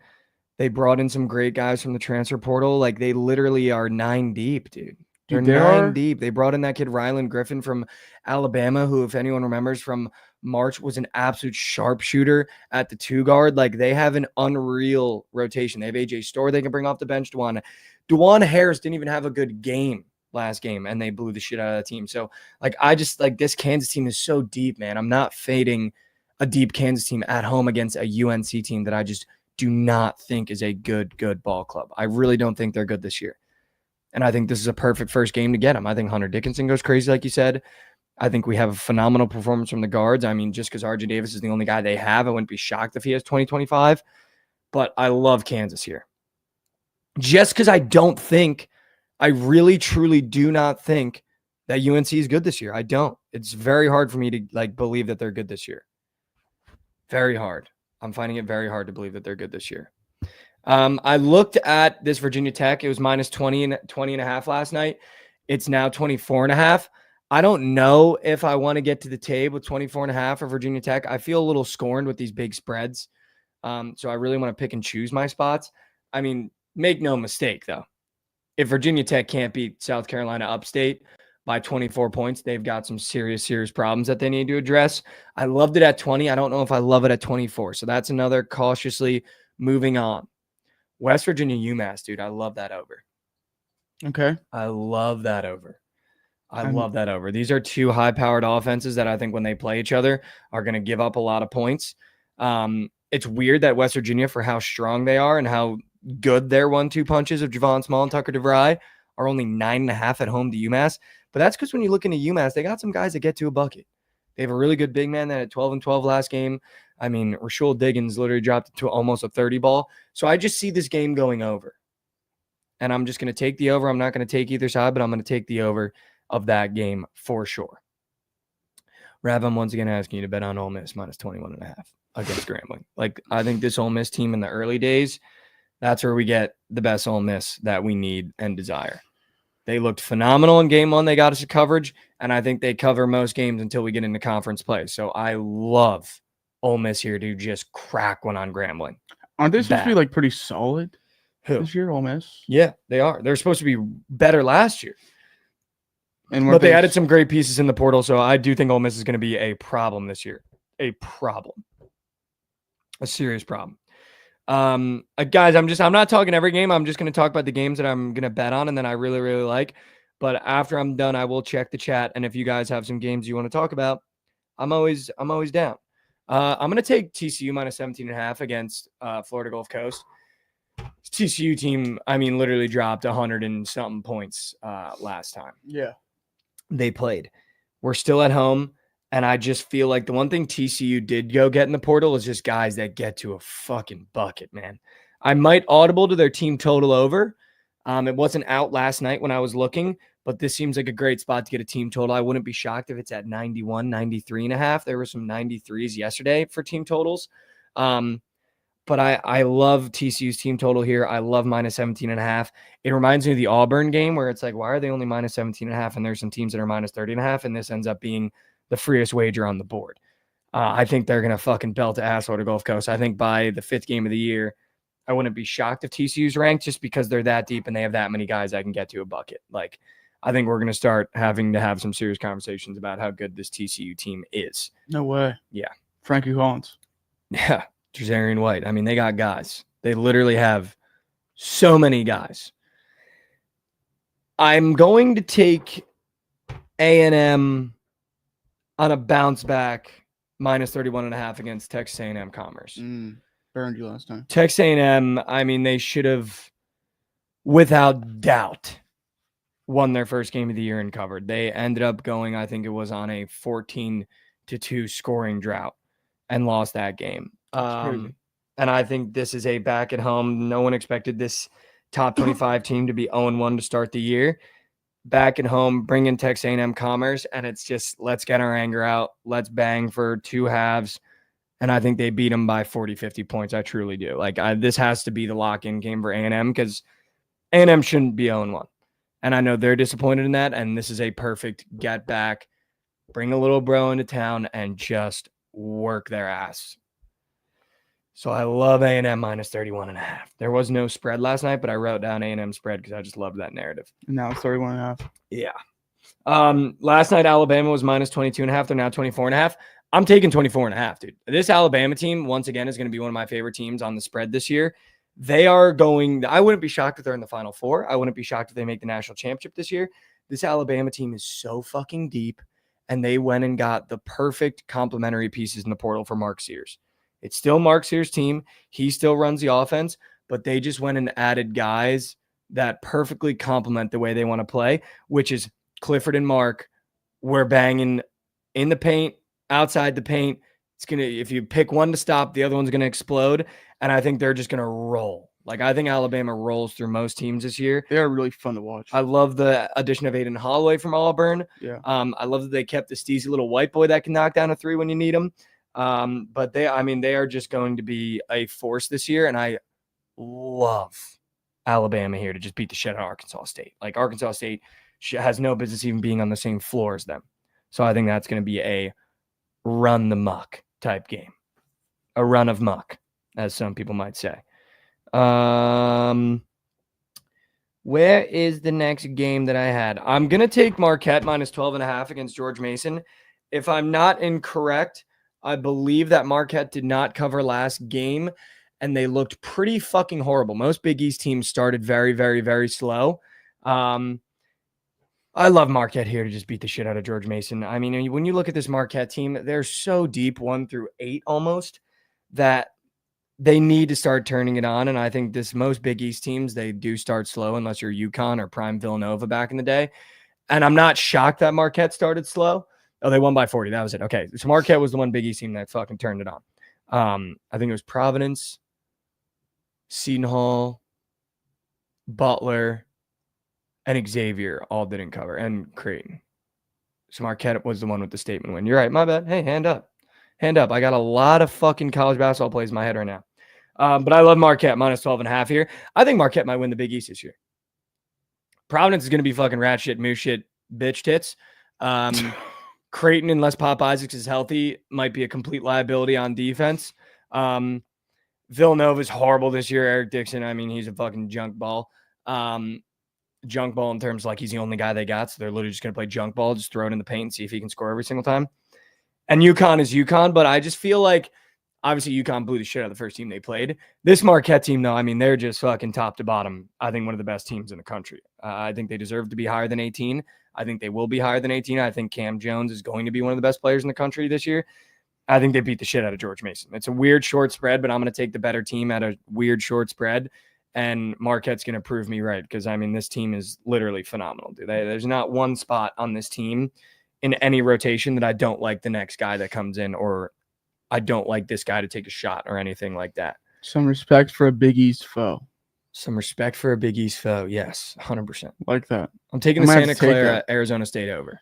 They brought in some great guys from the transfer portal. Like they literally are 9 deep, dude. They're 9 deep. They brought in that kid Rylan Griffin from Alabama, who, if anyone remembers from March, was an absolute sharpshooter at the 2 guard. Like they have an unreal rotation. They have AJ Storr they can bring off the bench. Dewan Harris didn't even have a good game last game, and they blew the shit out of that team. So, like, I just like this Kansas team is so deep, man. I'm not fading a deep Kansas team at home against a UNC team that I just do not think is a good ball club. I really don't think they're good this year. And I think this is a perfect first game to get them. I think Hunter Dickinson goes crazy, like you said. I think we have a phenomenal performance from the guards. I mean, just because RJ Davis is the only guy they have, I wouldn't be shocked if he has 2025. But I love Kansas here. Just because I really, truly do not think that UNC is good this year. I don't. It's very hard for me to like believe that they're good this year. Very hard. I'm finding it very hard to believe that they're good this year. I looked at this Virginia Tech. It was minus 20 and a half last night. It's now 24 and a half. I don't know if I want to get to the table with 24 and a half for Virginia Tech. I feel a little scorned with these big spreads. So I really want to pick and choose my spots. I mean, make no mistake, though. If Virginia Tech can't beat South Carolina upstate by 24 points, they've got some serious problems that they need to address. I loved it at 20. I don't know if I love it at 24. So that's another cautiously moving on. West Virginia, UMass, dude. I love that over. Okay. I love that over. Love that over. These are 2 high-powered offenses that I think when they play each other are going to give up a lot of points. It's weird that West Virginia, for how strong they are and how good their 1-2 punches of Javon Small and Tucker DeVry, are only 9.5 at home to UMass. But that's because when you look into UMass, they got some guys that get to a bucket. They have a really good big man that had 12 and 12 last game. I mean, Rashul Diggins literally dropped it to almost a 30 ball. So I just see this game going over. And I'm just going to take the over. I'm not going to take either side, but I'm going to take the over of that game for sure. Rav, I'm once again asking you to bet on Ole Miss minus 21.5 against Grambling. Like, I think this Ole Miss team in the early days, that's where we get the best Ole Miss that we need and desire. They looked phenomenal in game 1. They got us a coverage, and I think they cover most games until we get into conference play. So I love Ole Miss here to just crack one on Grambling. Aren't they supposed to be like pretty solid this year, Ole Miss? Yeah, they are. They're supposed to be better last year. But they added some great pieces in the portal, so I do think Ole Miss is going to be a problem this year. A problem. A serious problem. Guys, I'm not talking every game. I'm just going to talk about the games that I'm going to bet on and then I really, really like. But after I'm done, I will check the chat. And if you guys have some games you want to talk about, I'm always down. I'm going to take TCU minus 17.5 against Florida Gulf Coast. This TCU team, I mean, literally dropped 100 and something points last time. Yeah. They played. We're still at home. And I just feel like the one thing TCU did go get in the portal is just guys that get to a fucking bucket, man. I might audible to their team total over. It wasn't out last night when I was looking, but this seems like a great spot to get a team total. I wouldn't be shocked if it's at 91, 93.5. There were some 93s yesterday for team totals. But I love TCU's team total here. I love minus 17.5. It reminds me of the Auburn game where it's like, why are they only minus 17.5? And there's some teams that are minus 30.5. And this ends up being the freest wager on the board. I think they're going to fucking belt ass to Gulf Coast. I think by the 5th game of the year, I wouldn't be shocked if TCU's ranked just because they're that deep and they have that many guys that can get to a bucket. Like, I think we're going to start having to have some serious conversations about how good this TCU team is. No way. Yeah. Frankie Collins. Yeah. Trezarian White. I mean, they got guys. They literally have So many guys. I'm going to take A&M on a bounce back minus 31.5 against Texas A&M Commerce. Burned you last time. Texas A&M, I mean, they should have, without doubt, won their first game of the year and covered. They ended up going, I think it was on a 14-2 scoring drought and lost that game. And I think this is a back at home. No one expected this top 25 team to be 0-1 to start the year. Back at home, bring in Texas A&M Commerce, and it's just, let's get our anger out. Let's bang for 2 halves. And I think they beat them by 40, 50 points. I truly do. This has to be the lock-in game for A&M because A&M shouldn't be 0-1. And I know they're disappointed in that, and this is a perfect get back. Bring a little bro into town and just work their ass. So I love A&M minus 31.5. There was no spread last night, but I wrote down A&M spread because I just loved that narrative. And now it's 31.5. Yeah. Last night, Alabama was minus 22.5. They're now 24.5. I'm taking 24.5, dude. This Alabama team, once again, is going to be one of my favorite teams on the spread this year. They are going – I wouldn't be shocked if they're in the Final Four. I wouldn't be shocked if they make the national championship this year. This Alabama team is so fucking deep, and they went and got the perfect complementary pieces in the portal for Mark Sears. It's still Mark Sears' team. He still runs the offense, but they just went and added guys that perfectly complement the way they want to play, which is Clifford and Mark. We're banging in the paint, outside the paint. It's going to, if you pick one to stop, the other one's going to explode. And I think they're just going to roll. I think Alabama rolls through most teams this year. They are really fun to watch. I love the addition of Aiden Holloway from Auburn. Yeah. I love that they kept the steezy little white boy that can knock down a 3 when you need him. But they are just going to be a force this year. And I love Alabama here to just beat the shit out of Arkansas State. Arkansas State has no business even being on the same floor as them. So I think that's going to be a run the muck type game. A run of muck, as some people might say. Where is the next game that I had? I'm going to take Marquette minus 12.5 against George Mason. If I'm not incorrect, I believe that Marquette did not cover last game, and they looked pretty fucking horrible. Most Big East teams started very, very, very slow. I love Marquette here to just beat the shit out of George Mason. I mean, when you look at this Marquette team, they're so deep, 1 through 8 almost, that they need to start turning it on. And I think most Big East teams, they do start slow unless you're UConn or Prime Villanova back in the day. And I'm not shocked that Marquette started slow. Oh, they won by 40. That was it. Okay. So Marquette was the one Big East team that fucking turned it on. I think it was Providence, Seton Hall, Butler, and Xavier all didn't cover, and Creighton. So Marquette was the one with the statement win. You're right. My bad. Hey, hand up. Hand up. I got a lot of fucking college basketball plays in my head right now. But I love Marquette minus 12.5 here. I think Marquette might win the Big East this year. Providence is going to be fucking rat shit, moose shit, bitch tits. Creighton, unless Pop Isaacs is healthy, might be a complete liability on defense. Villanova's horrible this year. Eric Dixon, I mean, he's a fucking junk ball. Junk ball in terms he's the only guy they got. So they're literally just going to play junk ball, just throw it in the paint and see if he can score every single time. And UConn is UConn, but I just feel like obviously UConn blew the shit out of the first team they played. This Marquette team, though, I mean, they're just fucking top to bottom. I think one of the best teams in the country. I think they deserve to be higher than 18. I think they will be higher than 18. I think Cam Jones is going to be one of the best players in the country this year. I think they beat the shit out of George Mason. It's a weird short spread, but I'm going to take the better team at a weird short spread. And Marquette's going to prove me right because, I mean, this team is literally phenomenal, dude. There's not one spot on this team in any rotation that I don't like the next guy that comes in, or I don't like this guy to take a shot or anything like that. Some respect for a Big East foe. Some respect for a Big East foe. Yes, 100%. Like that. I'm taking the Santa Clara Arizona State over.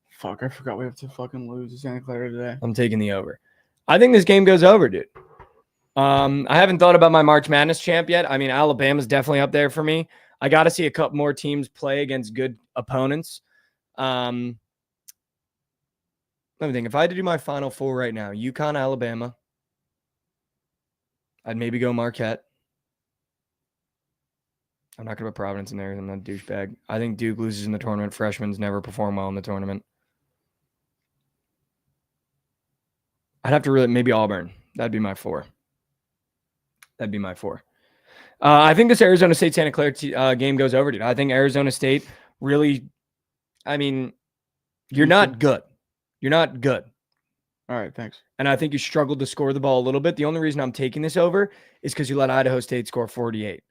Fuck, I forgot we have to fucking lose to Santa Clara today. I'm taking the over. I think this game goes over, dude. I haven't thought about my March Madness champ yet. I mean, Alabama's definitely up there for me. I got to see a couple more teams play against good opponents. Let me think. If I had to do my Final Four right now, UConn, Alabama, I'd maybe go Marquette. I'm not going to put Providence in there. I'm not a douchebag. I think Duke loses in the tournament. Freshmen never perform well in the tournament. I'd have to maybe Auburn. That'd be my 4. I think this Arizona State Santa Clara game goes over, dude. I think Arizona State really, I mean, you're not good. You're not good. All right, thanks. And I think you struggled to score the ball a little bit. The only reason I'm taking this over is because you let Idaho State score 48.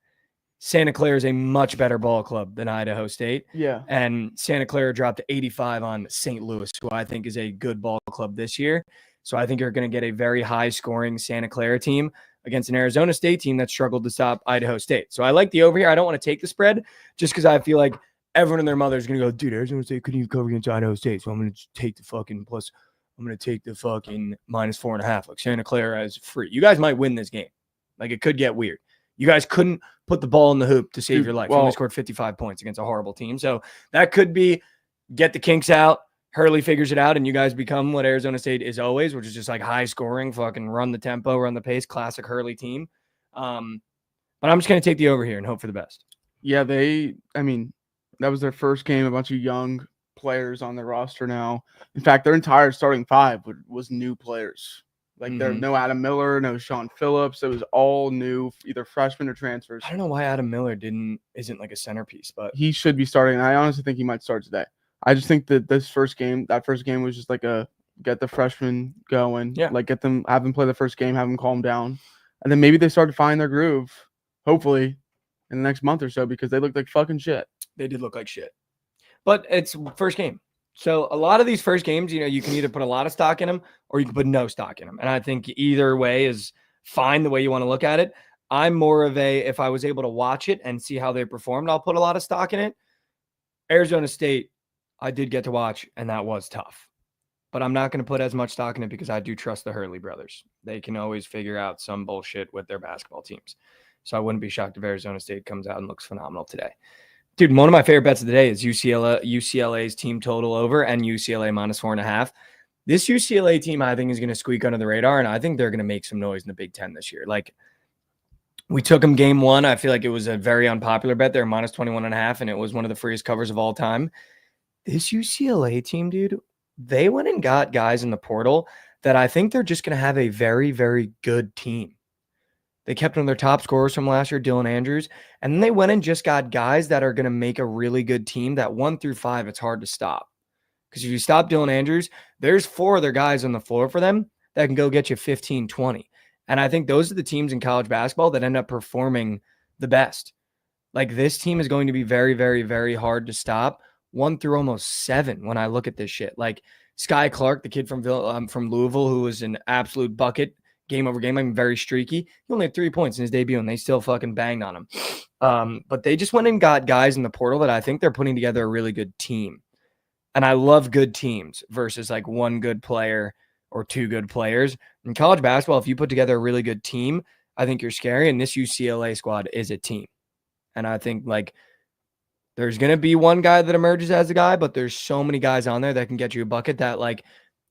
Santa Clara is a much better ball club than Idaho State. Yeah. And Santa Clara dropped 85 on St. Louis, who I think is a good ball club this year. So I think you're going to get a very high-scoring Santa Clara team against an Arizona State team that struggled to stop Idaho State. So I like the over here. I don't want to take the spread just because I feel like everyone and their mother is going to go, dude, Arizona State couldn't even cover against Idaho State, so I'm going to take the fucking plus. I'm going to take the fucking -4.5. Like Santa Clara is free. You guys might win this game. Like it could get weird. You guys couldn't put the ball in the hoop to save your life. You only scored 55 points against a horrible team. So that could be get the kinks out. Hurley figures it out, and you guys become what Arizona State is always, which is just like high scoring, fucking run the tempo, run the pace, classic Hurley team. But I'm just going to take the over here and hope for the best. Yeah, that was their first game. A bunch of young players on their roster now. In fact, their entire starting five was new players. Like there's no Adam Miller, no Sean Phillips. It was all new, either freshmen or transfers. I don't know why Adam Miller isn't like a centerpiece, but he should be starting. And I honestly think he might start today. I just think that that first game was just like get the freshmen going. Yeah. Like have them play the first game, have them calm down. And then maybe they start to find their groove, hopefully, in the next month or so, because they look like fucking shit. They did look like shit. But it's first game. So a lot of these first games, you can either put a lot of stock in them or you can put no stock in them. And I think either way is fine the way you want to look at it. I'm more of if I was able to watch it and see how they performed, I'll put a lot of stock in it. Arizona State, I did get to watch, and that was tough. But I'm not going to put as much stock in it because I do trust the Hurley brothers. They can always figure out some bullshit with their basketball teams. So I wouldn't be shocked if Arizona State comes out and looks phenomenal today. Dude, one of my favorite bets of the day is UCLA's team total over and UCLA -4.5. This UCLA team, I think, is going to squeak under the radar, and I think they're going to make some noise in the Big Ten this year. Like, we took them game one. I feel like it was a very unpopular bet. They're -21.5, and it was one of the freest covers of all time. This UCLA team, dude, they went and got guys in the portal that I think they're just going to have a very, very good team. They kept one of their top scorers from last year, Dylan Andrews, and then they went and just got guys that are going to make a really good team that 1 through 5, it's hard to stop. Because if you stop Dylan Andrews, there's 4 other guys on the floor for them that can go get you 15, 20. And I think those are the teams in college basketball that end up performing the best. Like this team is going to be very, very, very hard to stop 1 through almost 7 when I look at this shit. Like Sky Clark, the kid from Louisville, who was an absolute bucket game over game. I'm very streaky. He only had 3 points in his debut, and they still fucking banged on him. But they just went and got guys in the portal that I think they're putting together a really good team. And I love good teams versus like 1 good player or 2 good players. In college basketball, if you put together a really good team, I think you're scary. And this UCLA squad is a team. And I think like there's going to be one guy that emerges as a guy, but there's so many guys on there that can get you a bucket that like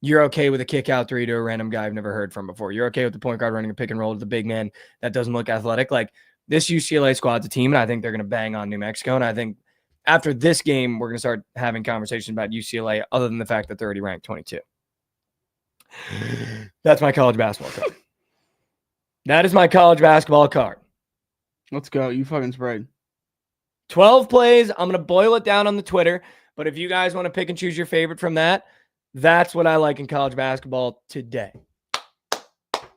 you're okay with a kick out 3 to a random guy I've never heard from before. You're okay with the point guard running a pick and roll to the big man that doesn't look athletic. Like this UCLA squad's a team, and I think they're going to bang on New Mexico. And I think after this game, we're going to start having conversations about UCLA other than the fact that they're already ranked 22. That's my college basketball card. That is my college basketball card. Let's go. You fucking sprayed. 12 plays. I'm going to boil it down on the Twitter. But if you guys want to pick and choose your favorite from that, that's what I like in college basketball today.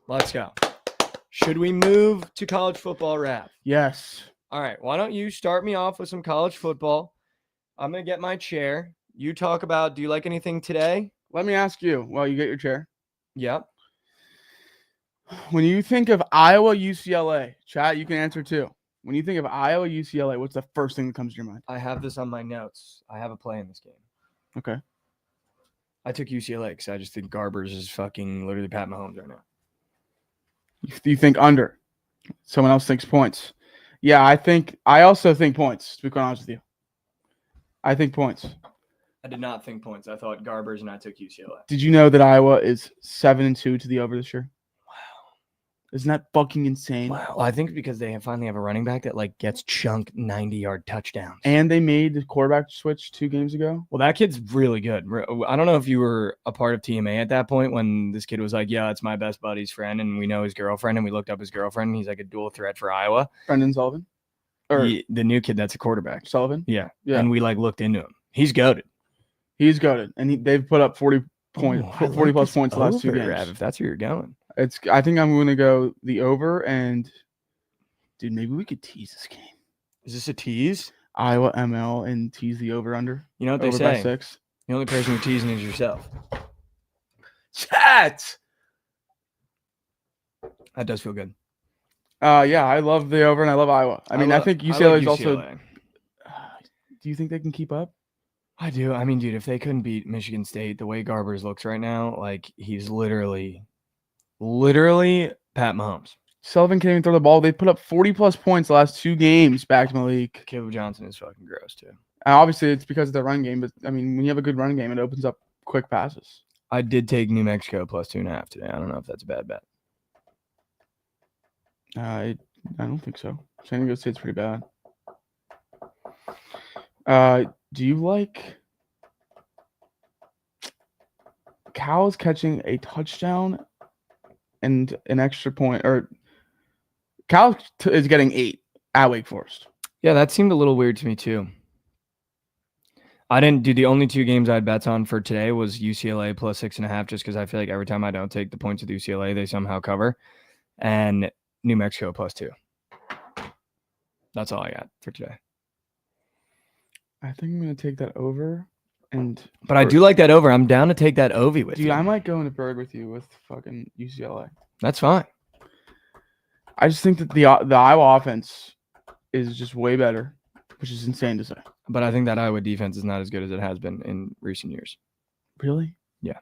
Let's go. Should we move to college football wrap? Yes. All right. Why don't you start me off with some college football? I'm going to get my chair. You talk about, do you like anything today? Let me ask you while you get your chair. Yep. When you think of Iowa, UCLA, chat, you can answer too. When you think of Iowa, UCLA, what's the first thing that comes to your mind? I have this on my notes. I have a play in this game. Okay. I took UCLA because I just think Garbers is fucking literally Pat Mahomes right now. You think under. Someone else thinks points. Yeah, I also think points, to be quite honest with you. I think points. I did not think points. I thought Garbers, and I took UCLA. Did you know that Iowa is 7-2 to the over this year? Wow. Isn't that fucking insane? Wow. I think because they finally have a running back that like gets chunked 90-yard touchdowns. And they made the quarterback switch 2 games ago. Well, that kid's really good. I don't know if you were a part of TMA at that point when this kid was like, yeah, it's my best buddy's friend, and we know his girlfriend, and we looked up his girlfriend, and he's like a dual threat for Iowa. Brendan Sullivan? Or The new kid that's a quarterback. Sullivan? Yeah. Yeah. And we like looked into him. He's goated. He's goated. And they've put up 40 plus points the last 2 games. Rav, if that's where you're going. I think I'm going to go the over, and dude, maybe we could tease this game. Is this a tease? Iowa ML and tease the over under. You know what they Over by say? 6. The only person you're teasing is yourself. Chat. That does feel good. Yeah, I love the over and I love Iowa. I think UCLA is also. Do you think they can keep up? I do. I mean, dude, if they couldn't beat Michigan State the way Garbers looks right now, like he's literally Pat Mahomes. Sullivan can't even throw the ball. They put up 40 plus points the last 2 games back to Malik. Caleb Johnson is fucking gross too. Obviously, it's because of their run game, but I mean, when you have a good run game, it opens up quick passes. I did take New Mexico plus 2.5 today. I don't know if that's a bad bet. I don't think so. San Diego State's pretty bad. Do you like Cal's catching a touchdown and an extra point, or Cal is getting 8 at Wake Forest? Yeah, that seemed a little weird to me too. I didn't do the only 2 games I had bets on for today was UCLA plus 6.5, just because I feel like every time I don't take the points with UCLA, they somehow cover, and New Mexico plus 2. That's all I got for today. I think I'm gonna take that over, but I do like that over. I'm down to take that Ovi with you. Dude, I might go into Berg with you with fucking UCLA. That's fine. I just think that the Iowa offense is just way better, which is insane to say. But I think that Iowa defense is not as good as it has been in recent years. Really? Yeah.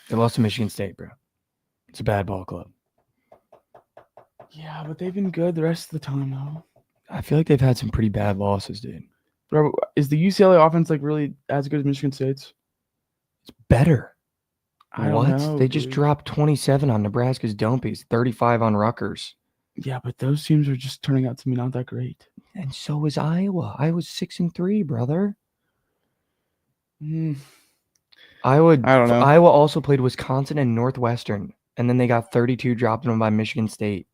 They lost to Michigan State, bro. It's a bad ball club. Yeah, but they've been good the rest of the time, though. I feel like they've had some pretty bad losses, dude. Bro, is the UCLA offense like really as good as Michigan State's? It's better. I What? don't know, They just dude. dropped 27 on Nebraska's Dumpies, 35 on Rutgers. Yeah, but those teams are just turning out to be not that great. And so is Iowa. Iowa's 6-3, brother. I Iowa. don't know. Iowa also played Wisconsin and Northwestern, and then they got 32 dropped on them by Michigan State.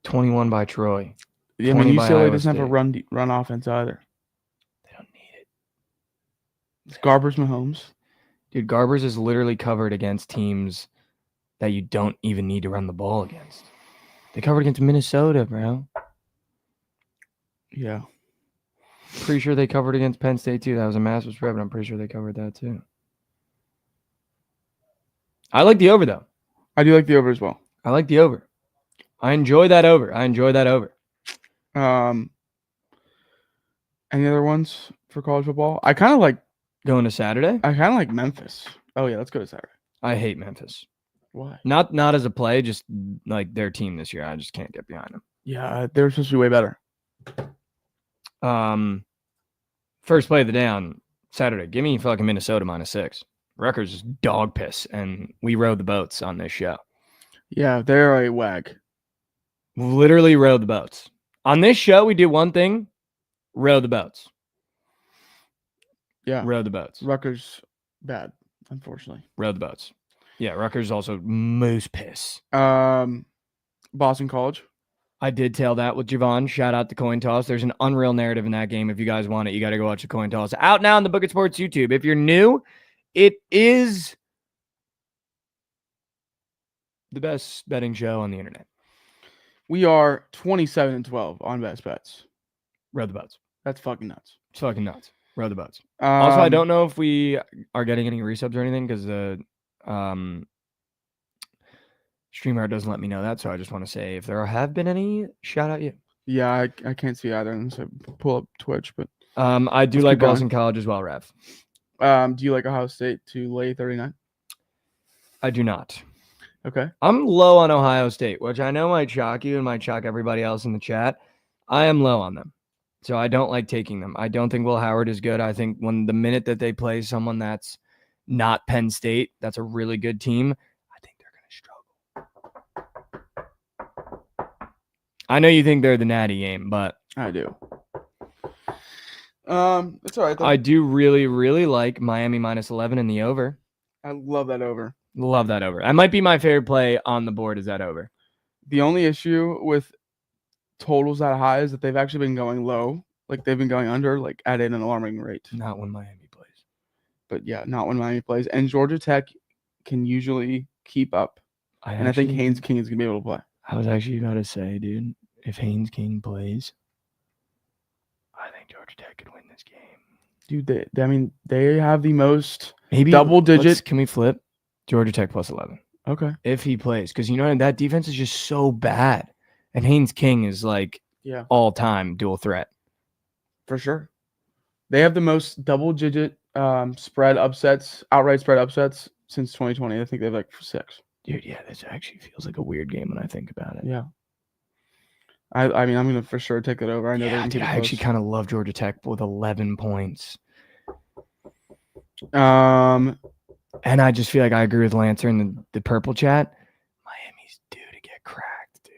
21 by Troy. Yeah, I mean 20 by UCLA Iowa doesn't have a State. run offense either. They don't need it. It's Garbers Mahomes. Dude, Garbers is literally covered against teams that you don't even need to run the ball against. They covered against Minnesota, bro. Yeah. Pretty sure they covered against Penn State, too. That was a massive spread, but I'm pretty sure they covered that, too. I like the over, though. I do like the over as well. I like the over. I enjoy that over. Any other ones for college football? I kind of like Saturday? Memphis. Oh yeah, let's go to Saturday. I hate Memphis. Why? Not as a play, just like their team this year. I just can't get behind them. Yeah, they're supposed to be way better. First play of the day on Saturday. Give me fucking Minnesota -6. Rutgers is dog piss, and we rode the boats on this show. Yeah, they're a wag. Literally rode the boats. On this show, we do one thing: row the boats. Yeah, Row the boats. Rutgers bad, unfortunately. Row the boats. Yeah, Rutgers also moose piss. Boston College. I did tail that with Jovan. Shout out the coin toss. There's an unreal narrative in that game. If you guys want it, you got to go watch the coin toss. Out now on the Bookit Sports YouTube. If you're new, it is the best betting show on the internet. We are 27-12 on best bets. Row the boats. That's fucking nuts. It's fucking nuts. Row the boats. Also, I Um, don't know if we are getting any resubs or anything because the StreamYard doesn't let me know that. So I just want to say if there have been any, shout out you. Yeah, I can't see either unless I pull up Twitch. But I do Let's like keep going. Boston College as well, Rev. do you like Ohio State to lay 39? I do not. Okay. I'm low on Ohio State, which I know might shock you and might shock everybody else in the chat. I am low on them. So I don't like taking them. I don't think Will Howard is good. I think when the minute that they play someone that's not Penn State. That's a really good team. I think they're going to struggle. I know you think they're the natty game, but I do. It's all right though. I do really, really like Miami -11 in the over. I love that over. Love that over. That might be my favorite play on the board is that over. The only issue with totals that high is that they've actually been going low. Like they've been going under, like at an alarming rate. Not when Miami plays. But yeah, not when Miami plays. And Georgia Tech can usually keep up. I think Haynes King is going to be able to play. I was actually about to say, dude, if Haynes King plays, I think Georgia Tech could win this game. Dude, they have the most Maybe double digit. Can we flip Georgia Tech +11? Okay. If he plays. Because, that defense is just so bad. And Haynes King is like all-time dual threat. For sure. They have the most double-digit outright spread upsets since 2020. I think they have like 6. Dude, yeah, this actually feels like a weird game when I think about it. Yeah. I mean, I'm going to for sure take that over. I know they're going to I actually kind of love Georgia Tech with 11 points. And I just feel like I agree with Lancer in the purple chat. Miami's due to get cracked, dude.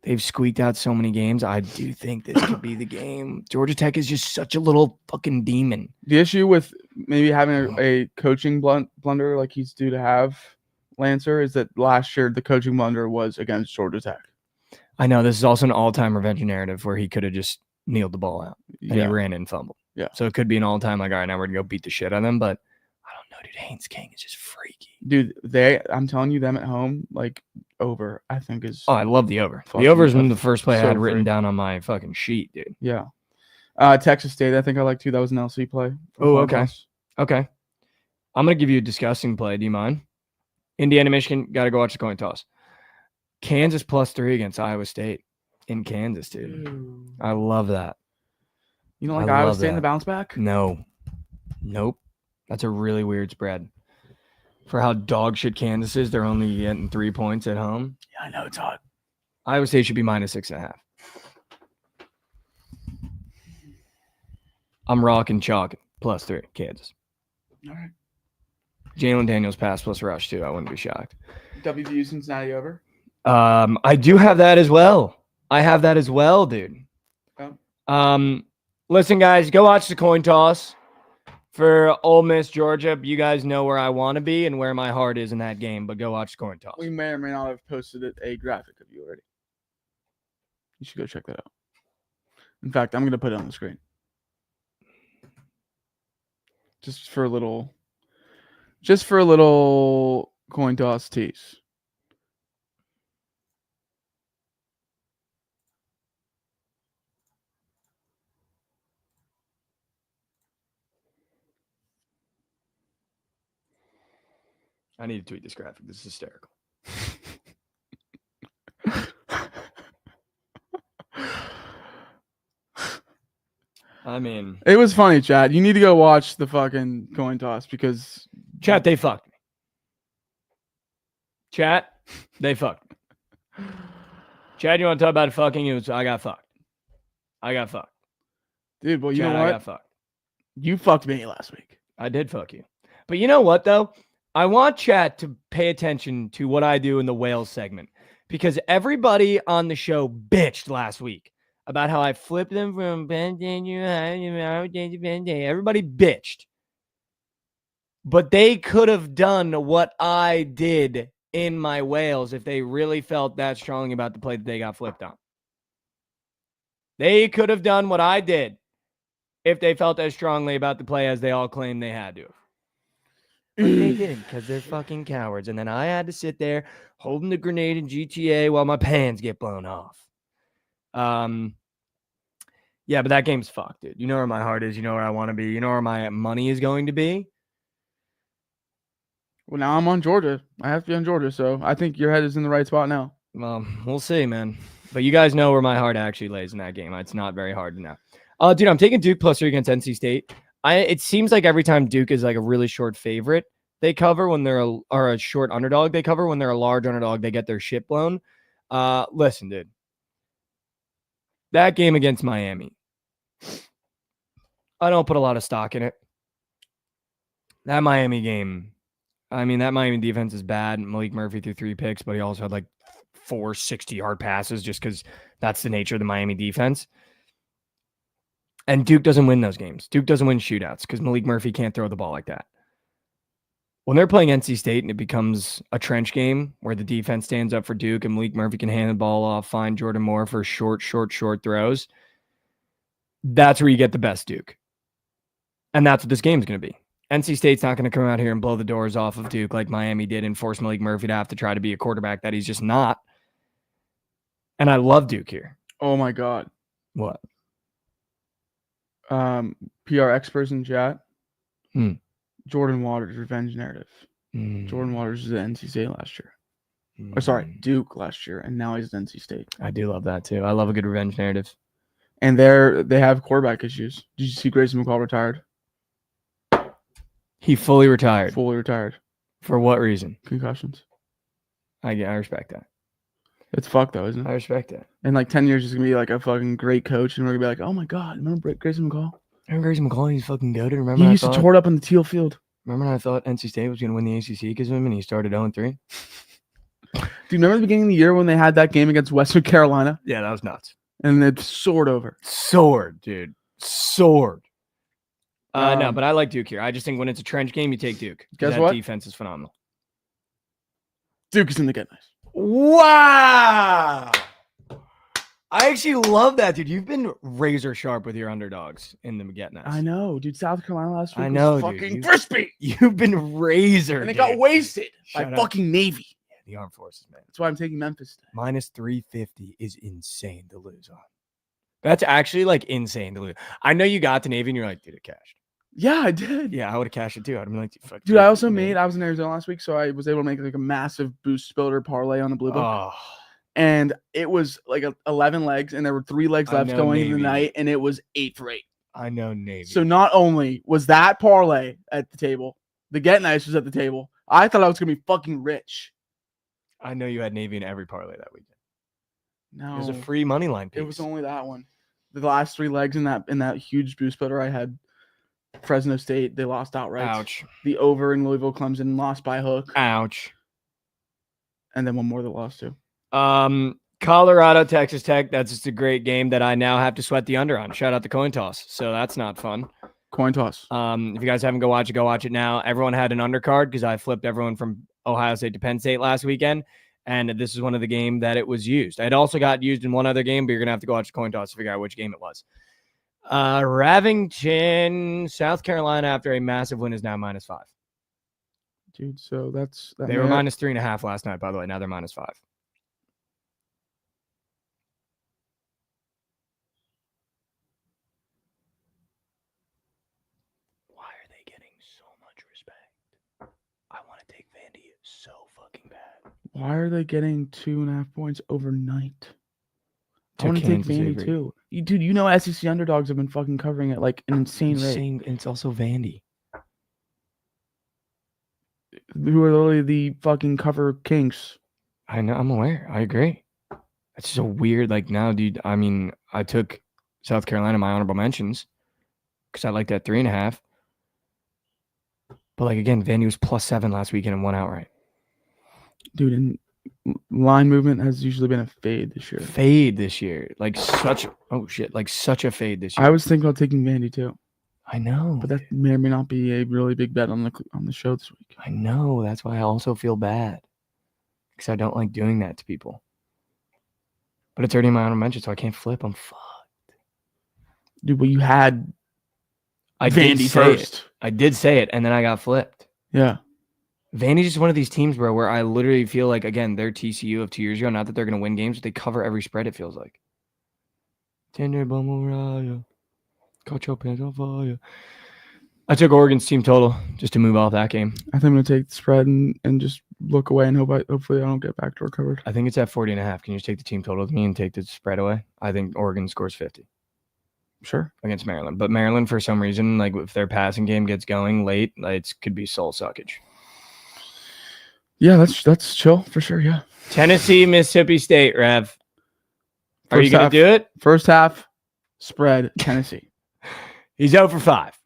They've squeaked out so many games. I do think this could be the game. Georgia Tech is just such a little fucking demon. The issue with maybe having a coaching blunder like he's due to have, Lancer, is that last year the coaching blunder was against Georgia Tech. I know this is also an all-time revenge narrative where he could have just kneeled the ball out and he ran and fumbled. Yeah. So it could be an all-time like, all right, now we're going to go beat the shit out of them. But I don't know, dude. Haynes King is just freaky. Dude, I'm telling you, them at home, like, over, I think is. Oh, I love the over. The over is the first play I had written down on my fucking sheet, dude. Yeah. Texas State, I think I like too. That was an LC play. Oh, okay. Okay. I'm going to give you a disgusting play. Do you mind? Indiana, Michigan, got to go watch the coin toss. Kansas +3 against Iowa State in Kansas, dude. I love that. You don't like Iowa State in the bounce back? No. Nope. That's a really weird spread. For how dog shit Kansas is, they're only getting 3 points at home. Yeah, I know. It's hot. Iowa State should be -6.5. I'm rocking chalk +3, Kansas. All right. Jalen Daniels pass plus rush, too. I wouldn't be shocked. WVU Cincinnati over? I do have that as well. I have that as well, dude. Oh. Listen, guys, go watch the coin toss for Ole Miss, Georgia. You guys know where I want to be and where my heart is in that game, but go watch the coin toss. We may or may not have posted a graphic of you already. You should go check that out. In fact, I'm going to put it on the screen. Just for a little coin toss tease. I need to tweet this graphic. This is hysterical. I mean, it was funny, Chad. You need to go watch the fucking coin toss because chat, they fucked me. Chat, they fucked me. Chad, you want to talk about fucking? I got fucked. Dude, well, you Chad, know what? I got fucked. You fucked me last week. I did fuck you. But you know what, though? I want chat to pay attention to what I do in the whales segment because everybody on the show bitched last week about how I flipped them from everybody bitched. But they could have done what I did in my whales if they really felt that strongly about the play that they got flipped on. They could have done what I did if they felt as strongly about the play as they all claimed they had to. But they didn't because they're fucking cowards. And then I had to sit there holding the grenade in GTA while my pants get blown off. Yeah, but that game's fucked, dude. You know where my heart is. You know where I want to be. You know where my money is going to be. Well, now I'm on Georgia. I have to be on Georgia, so I think your head is in the right spot now. We'll see, man. But you guys know where my heart actually lays in that game. It's not very hard to know. Dude, I'm taking Duke +3 against NC State. It seems like every time Duke is like a really short favorite, they cover when they're a short underdog. They cover when they're a large underdog. They get their shit blown. Listen, dude. That game against Miami, I don't put a lot of stock in it. That Miami game, I mean, that Miami defense is bad. Malik Murphy threw 3 picks, but he also had like 4 60-yard passes just because that's the nature of the Miami defense. And Duke doesn't win those games. Duke doesn't win shootouts because Malik Murphy can't throw the ball like that. When they're playing NC State and it becomes a trench game where the defense stands up for Duke and Malik Murphy can hand the ball off, find Jordan Moore for short throws, that's where you get the best Duke. And that's what this game is going to be. NC State's not going to come out here and blow the doors off of Duke like Miami did and force Malik Murphy to have to try to be a quarterback that he's just not. And I love Duke here. Oh my God. What? PR experts in chat. Hmm. Jordan Waters revenge narrative. Jordan Waters was at NC State last year. Or sorry, Duke last year, and now he's at NC State. I do love that too. I love a good revenge narrative. And they have quarterback issues. Did you see Grayson McCall retired? He fully retired. Fully retired. For what reason? Concussions. I respect that. It's fucked though, isn't it? I respect that. In like 10 years, he's gonna be like a fucking great coach, and we're gonna be like, oh my God, remember Grayson McCall? Remember Grayson McCall? He's fucking goated. Remember He used to tour it up on the teal field. Remember when I thought NC State was gonna win the ACC because of him, and he started 0-3? Do you remember the beginning of the year when they had that game against Western Carolina? Yeah, that was nuts. And it soared over. Soared, dude. Soared. No, but I like Duke here. I just think when it's a trench game, you take Duke. Guess that what? Defense is phenomenal. Duke is in the get nice. Wow. I actually love that, dude. You've been razor sharp with your underdogs in the get nice. I know, dude. South Carolina last week I know, was dude. fucking crispy. You've been razor. And it got wasted by Shut up. fucking Navy. Yeah, the Armed Forces, man. That's why I'm taking Memphis today. Minus 350 is insane to lose on. That's actually like insane to lose. I know you got to Navy and you're like, dude, it cashed. Yeah, I did. Yeah, I would have cashed it too. I'd have been like, fuck. Dude, I also I was in Arizona last week, so I was able to make like a massive boost builder parlay on the Blue Book. Oh, And it was like 11 legs, and there were 3 legs I left know going into the Navy. night, and it was 8 for 8. I know Navy. So not only was that parlay at the table, the Get Nice was at the table. I thought I was gonna be fucking rich. I know you had Navy in every parlay that weekend. No, It was a free money line piece. It was only that one. The last 3 legs in that huge boost builder I had. Fresno State, they lost outright. Ouch. The over in Louisville, Clemson lost by hook. Ouch. And then one more that lost to. Colorado, Texas Tech. That's just a great game that I now have to sweat the under on. Shout out to Coin Toss. So that's not fun. Coin toss. If you guys haven't go watch it now. Everyone had an undercard because I flipped everyone from Ohio State to Penn State last weekend. And this is one of the game that it was used. It also got used in one other game, but you're going to have to go watch the Coin Toss to figure out which game it was. Ravington, South Carolina, after a massive win, is now -5. Dude, so that's... They were -3.5 last night, by the way. Now they're -5. Why are they getting so much respect? I want to take Vandy so fucking bad. Why are they getting 2.5 points overnight? I To want to take Kansas Vandy Avery. too. Dude, you know SEC underdogs have been fucking covering it like an insane rate. And it's also Vandy. Who are literally the fucking cover kings. I know. I'm aware. I agree. It's so weird. Like now, dude, I mean, I took South Carolina my honorable mentions because I liked that 3.5. But like, again, Vandy was +7 last weekend and won outright. Dude, and line movement has usually been a fade this year. Fade this year. Like such a fade this year. I was thinking about taking Vandy too. I know. But that may or may not be a really big bet on the show this week. I know. That's why I also feel bad. Because I don't like doing that to people. But it's already in my honorable mention, so I can't flip. I'm fucked. Dude, well, you had I Vandy did say first. it. I did say it, and then I got flipped. Yeah. Vandy's just one of these teams, bro, where I literally feel like, again, they're TCU of 2 years ago. Not that they're going to win games, but they cover every spread, it feels like. Tender Bumble Caught your pants on fire. I took Oregon's team total just to move off that game. I think I'm going to take the spread and just look away and hopefully I don't get backdoor covered. I think it's at 40.5. Can you just take the team total with me and take the spread away? I think Oregon scores 50 Sure. against Maryland. But Maryland, for some reason, like if their passing game gets going late, it could be soul suckage. Yeah, that's chill for sure. Yeah. Tennessee, Mississippi State, Rev. Are you First going to do it? First half, spread, Tennessee. He's 0 for 5.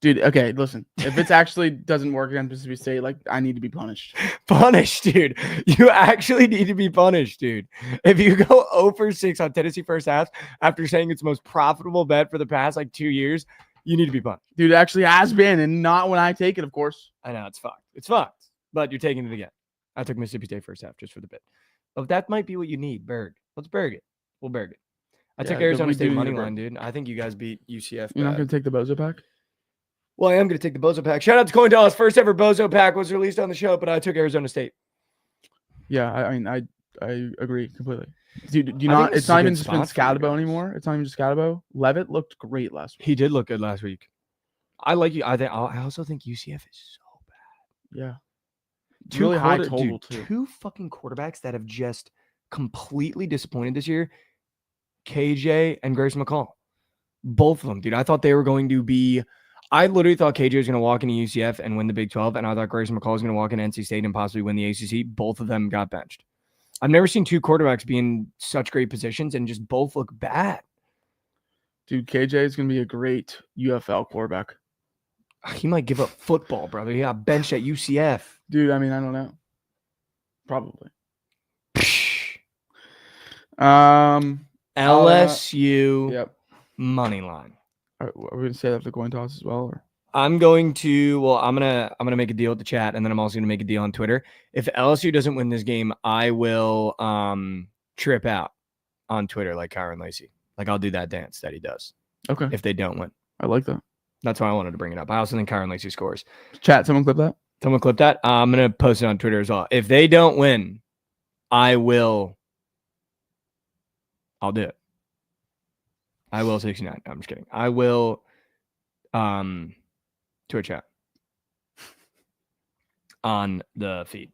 Dude, okay, listen. If it's actually doesn't work against Mississippi State, like I need to be punished. Punished, dude. You actually need to be punished, dude. If you go 0 for 6 on Tennessee first half after saying it's the most profitable bet for the past like 2 years, you need to be punished. Dude, it actually has been, and not when I take it, of course. I know it's fucked. It's fucked. But you're taking it again. I took Mississippi State first half just for the bit. But that might be what you need. Berg. Let's berg it. We'll berg it. I took Arizona State money line, dude. I think you guys beat UCF. You're not going to take the Bozo pack? Well, I am going to take the Bozo pack. Shout out to Coin Dallas. First ever Bozo pack was released on the show, but I took Arizona State. Yeah, I mean, I agree completely. Dude, do you not? It's not even just been Scatabo anymore. It's not even just Scatabo. Levitt looked great last week. He did look good last week. I like you. I also think UCF is so bad. Yeah, Really high total too. Two fucking quarterbacks that have just completely disappointed this year. KJ and Grace McCall. Both of them, dude. I thought they were going to be. I literally thought KJ was going to walk into UCF and win the Big 12, and I thought Grayson McCall was going to walk into NC State and possibly win the ACC. Both of them got benched. I've never seen two quarterbacks be in such great positions and just both look bad. Dude, KJ is going to be a great UFL quarterback. He might give up football, brother. He got benched at UCF. Dude, I mean, I don't know. Probably. LSU yep. money line. Are we going to say that for the coin toss as well? Or? I'm going to. Well, I'm gonna make a deal with the chat, and then I'm also gonna make a deal on Twitter. If LSU doesn't win this game, I will trip out on Twitter like Kyron Lacey. Like I'll do that dance that he does. Okay. If they don't win, I like that. That's why I wanted to bring it up. I also think Kyron Lacey scores. Chat, someone clip that. Someone clip that. I'm gonna post it on Twitter as well. If they don't win, I'll do it. I will 69. No, I'm just kidding. I will Twitch chat on the feed.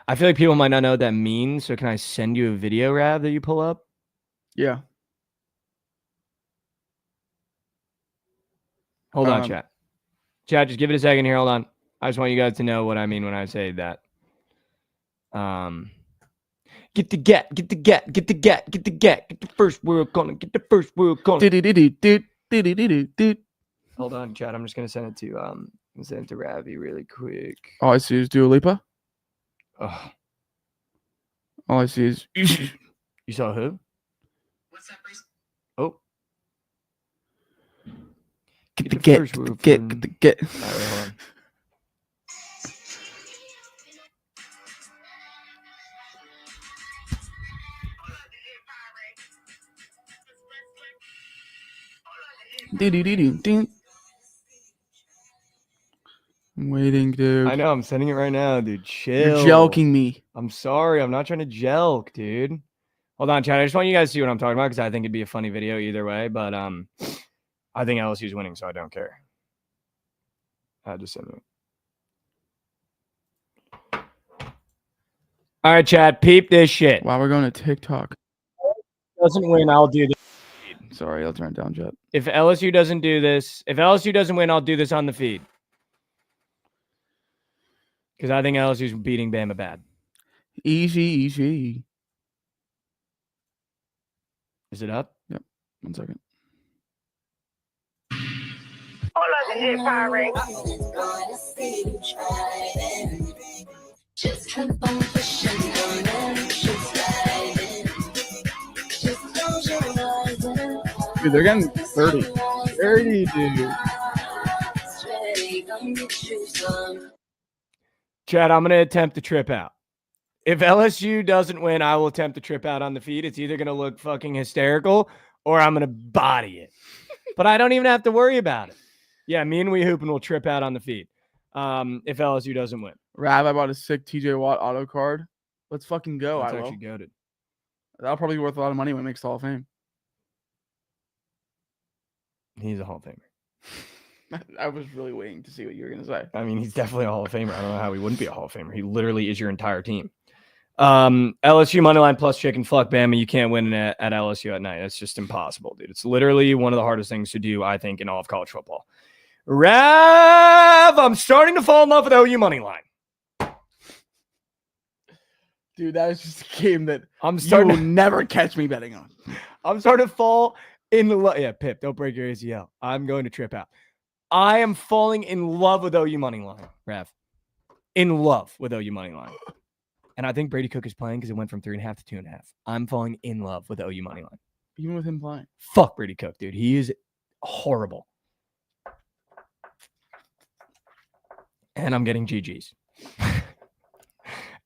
I feel like people might not know what that means. So can I send you a video, Rav, that you pull up? Yeah. Hold on, chat. Chat, just give it a second here. Hold on. I just want you guys to know what I mean when I say that. Get the first world corner. Get the first world corner. Hold on, chat. I'm just gonna send it to Ravi really quick. All I see is Dua Lipa. Oh. All I see is You saw who? What's that, Bruce? Oh. get. All right, wait, hold on. I'm waiting, dude. I know, I'm sending it right now, dude. Chill. You're joking me. I'm sorry. I'm not trying to jelk, dude. Hold on, chat. I just want you guys to see what I'm talking about because I think it'd be a funny video either way. But I think LSU's winning, so I don't care. I just said it. All right, chat. Peep this shit. Wow, we're going to TikTok. Doesn't win, I'll do this. Sorry, I'll turn it down, Jet. If LSU doesn't do this, if LSU doesn't win, I'll do this on the feed. Because I think LSU's beating Bama bad. Easy. Is it up? Yep. 1 second. Dude, they're getting 30. 30, dude. Chad, I'm going to attempt to trip out. If LSU doesn't win, I will attempt to trip out on the feed. It's either going to look fucking hysterical or I'm going to body it. But I don't even have to worry about it. Yeah, me and Weehoopin will trip out on the feed if LSU doesn't win. Rav, I bought a sick TJ Watt auto card. Let's fucking go. That's actually goated. That'll probably be worth a lot of money when it makes the Hall of Fame. He's a Hall of Famer. I was really waiting to see what you were going to say. I mean, he's definitely a Hall of Famer. I don't know how he wouldn't be a Hall of Famer. He literally is your entire team. LSU moneyline plus chicken. Fuck Bama. You can't win at LSU at night. That's just impossible, dude. It's literally one of the hardest things to do, I think, in all of college football. Rav, I'm starting to fall in love with OU moneyline. Dude, that is just a game that you will never catch me betting on. I'm starting to fall in the yeah, Pip, don't break your ACL. I'm going to trip out. I am falling in love with OU money line, Rav. In love with OU money line. And I think Brady Cook is playing because it went from 3.5 to 2.5. I'm falling in love with OU money line. Even with him playing. Fuck Brady Cook, dude. He is horrible. And I'm getting GGs.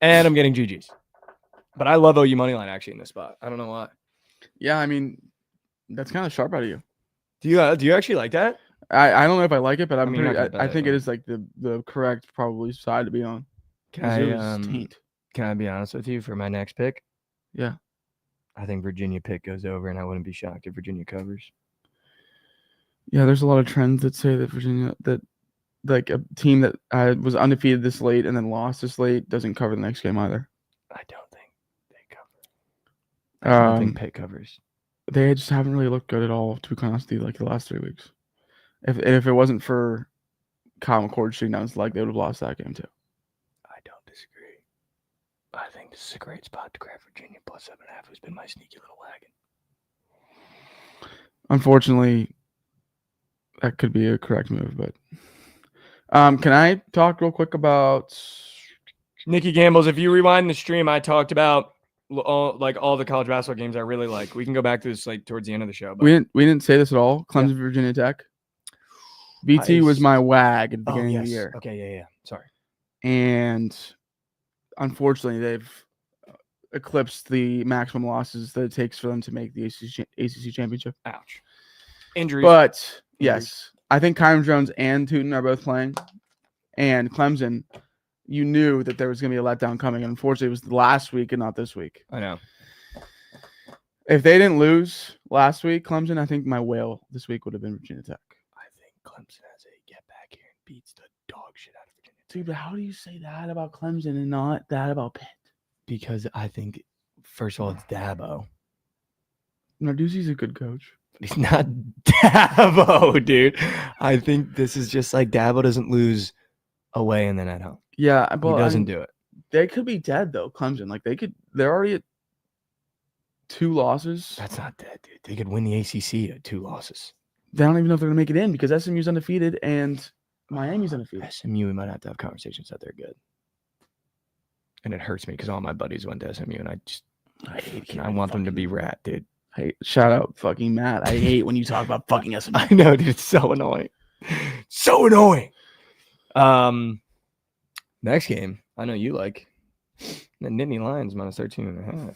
But I love OU money line actually in this spot. I don't know why. Yeah, I mean, that's kind of sharp out of you. Do you actually like that? I don't know if I like it, but I mean, you're not gonna I bet think it, it is like the correct probably side to be on. Can 'Cause I, it was taint. Can I be honest with you for my next pick? Yeah. I think Virginia pick goes over, and I wouldn't be shocked if Virginia covers. Yeah, there's a lot of trends that say that Virginia, that like a team that was undefeated this late and then lost this late doesn't cover the next game either. I don't think they cover. I don't think Um, Pitt covers. They just haven't really looked good at all, to be honest with you, like the last 3 weeks. If it wasn't for Kyle McCord shooting down his leg, they would have lost that game too. I don't disagree. I think this is a great spot to grab Virginia plus 7.5, who's been my sneaky little wagon. Unfortunately, that could be a correct move, but can I talk real quick about Nikki Gambles? If you rewind the stream, I talked about all the college basketball games I really like. We can go back to this like towards the end of the show. But we didn't say this at all. Clemson, Virginia Tech. VT was my wag at the beginning of the year. Okay, yeah. Sorry. And unfortunately, they've eclipsed the maximum losses that it takes for them to make the ACC championship. Ouch. Injuries. But yes, I think Kyron Jones and Tootin are both playing. And Clemson, you knew that there was going to be a letdown coming. Unfortunately, it was last week and not this week. I know. If they didn't lose last week, Clemson, I think my whale this week would have been Virginia Tech. I think Clemson has a get back here and beats the dog shit out of Virginia Tech. Dude, but how do you say that about Clemson and not that about Pitt? Because I think, first of all, it's Dabo. Narduzzi's a good coach. He's not Dabo, dude. I think this is just like Dabo doesn't lose away and then at home. Yeah, but He doesn't do it. They could be dead though, Clemson. Like they're already at 2 losses. That's not dead, dude. They could win the ACC at 2 losses. They don't even know if they're gonna make it in because SMU's undefeated and Miami's undefeated. SMU, we might have to have conversations that they're good. And it hurts me because all my buddies went to SMU, and I hate it. I want them to be rat, dude. Hey, shout out fucking Matt. I hate when you talk about fucking SMU. I know, dude. It's so annoying. So annoying. Next game, I know you like the Nittany Lions minus 13.5.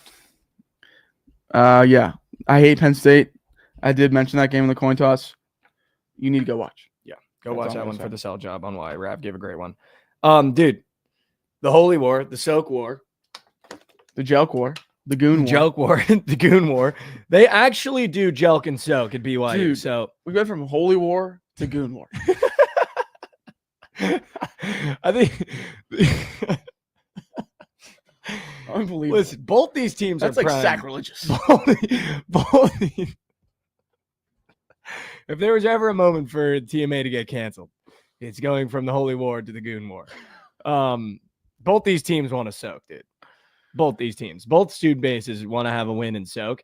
Yeah. I hate Penn State. I did mention that game in the coin toss. You need to go watch. Yeah, go That's watch all that I'm one gonna for say. the sell job on why. Rav gave a great one. Dude, the Holy War, the Soak War, The Jelk War. The Goon War. Joke War, the Goon War. They actually do Jelk and Soak at BYU. Dude. So We go from Holy War to Goon War. I think Unbelievable. listen, both these teams That's are like prime. sacrilegious. Both these- if there was ever a moment for TMA to get canceled, it's going from the Holy War to the Goon War. Both these teams want to soak, dude. Both these teams. Both student bases want to have a win and soak.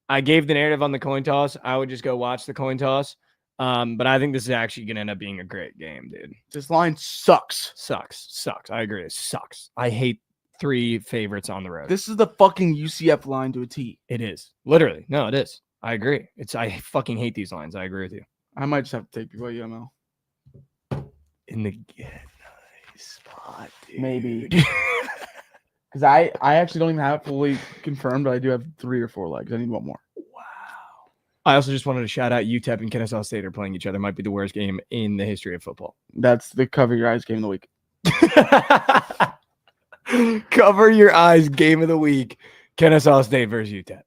I gave the narrative on the coin toss. I would just go watch the coin toss. But I think this is actually going to end up being a great game, dude. This line sucks. Sucks. I agree. It sucks. I hate 3 favorites on the road. This is the fucking UCF line to a T. It is. Literally. No, it is. I agree. I fucking hate these lines. I agree with you. I might just have to take BYU ML. In the nice spot, dude. Maybe. Because I actually don't even have it fully confirmed, but I do have 3 or 4 legs. I need one more. Wow. I also just wanted to shout out UTEP and Kennesaw State are playing each other. Might be the worst game in the history of football. That's the cover your eyes game of the week. Cover your eyes game of the week. Kennesaw State versus UTEP.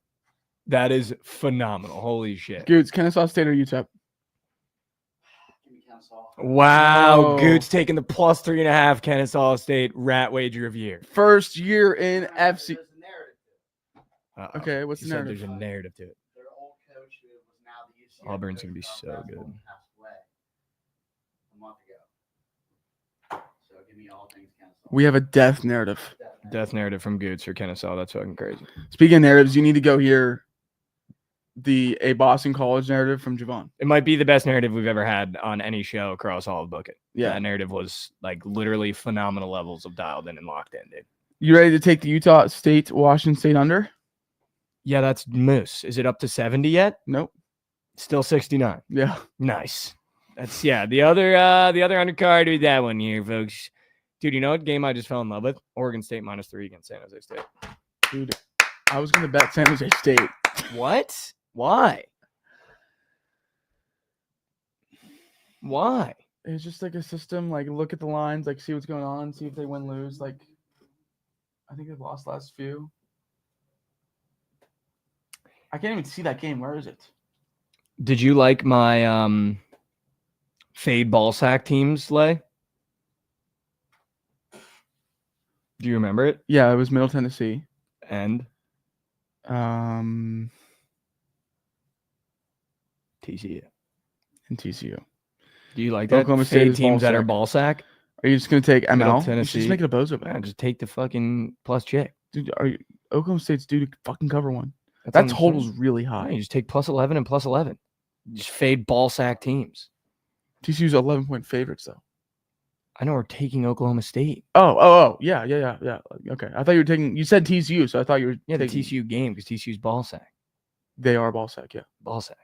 That is phenomenal. Holy shit. Goods, Kennesaw State or UTEP? Wow. Oh. Goots taking the plus 3.5 Kennesaw State rat wager of the year. First year in FC. Uh-oh. Okay, what's He the said narrative? there's a narrative to it. Their old coach, who was now the UCF Auburn's coach gonna be of so basketball, good. passed away a month ago. So give me all things Kennesaw. We have a death narrative. Death narrative from Goots for Kennesaw. That's fucking crazy. Speaking of narratives, you need to go hear a Boston College narrative from Jovan. It might be the best narrative we've ever had on any show across all of Bookit. Yeah. That narrative was like literally phenomenal levels of dialed in and locked in, dude. You ready to take the Utah State, Washington State under? Yeah, that's Moose. Is it up to 70 yet? Nope. Still 69. Yeah. Nice. That's the other undercard with that one here, folks. Dude, you know what game I just fell in love with? Oregon State -3 against San Jose State. Dude, I was gonna bet San Jose State. What? Why? Why? It's just like a system. Like, look at the lines, like, see what's going on, see if they win, lose. Like, I think they've lost last few. I can't even see that game. Where is it? Did you like my fade ball sack teams, Lay? Do you remember it? Yeah, it was Middle Tennessee. And TCU. TCU. And TCU. Do you like that? Oklahoma State Fade is teams ball that are sack. ball sack? Are you just gonna take Middle ML? You should Tennessee. just make it a bozo Man, bet. just take the fucking plus check. Dude, Oklahoma State's due to fucking cover one. That's That what I'm total's saying. really Yeah, high. you just take +11 and +11. Just fade ball sack teams. TCU's 11-point favorites though. I know we're taking Oklahoma State. Oh, yeah. Okay, I thought you were taking. You said TCU, so I thought you were. Yeah, the taking, TCU game because TCU's ball sack. They are ball sack, yeah. Ball sack.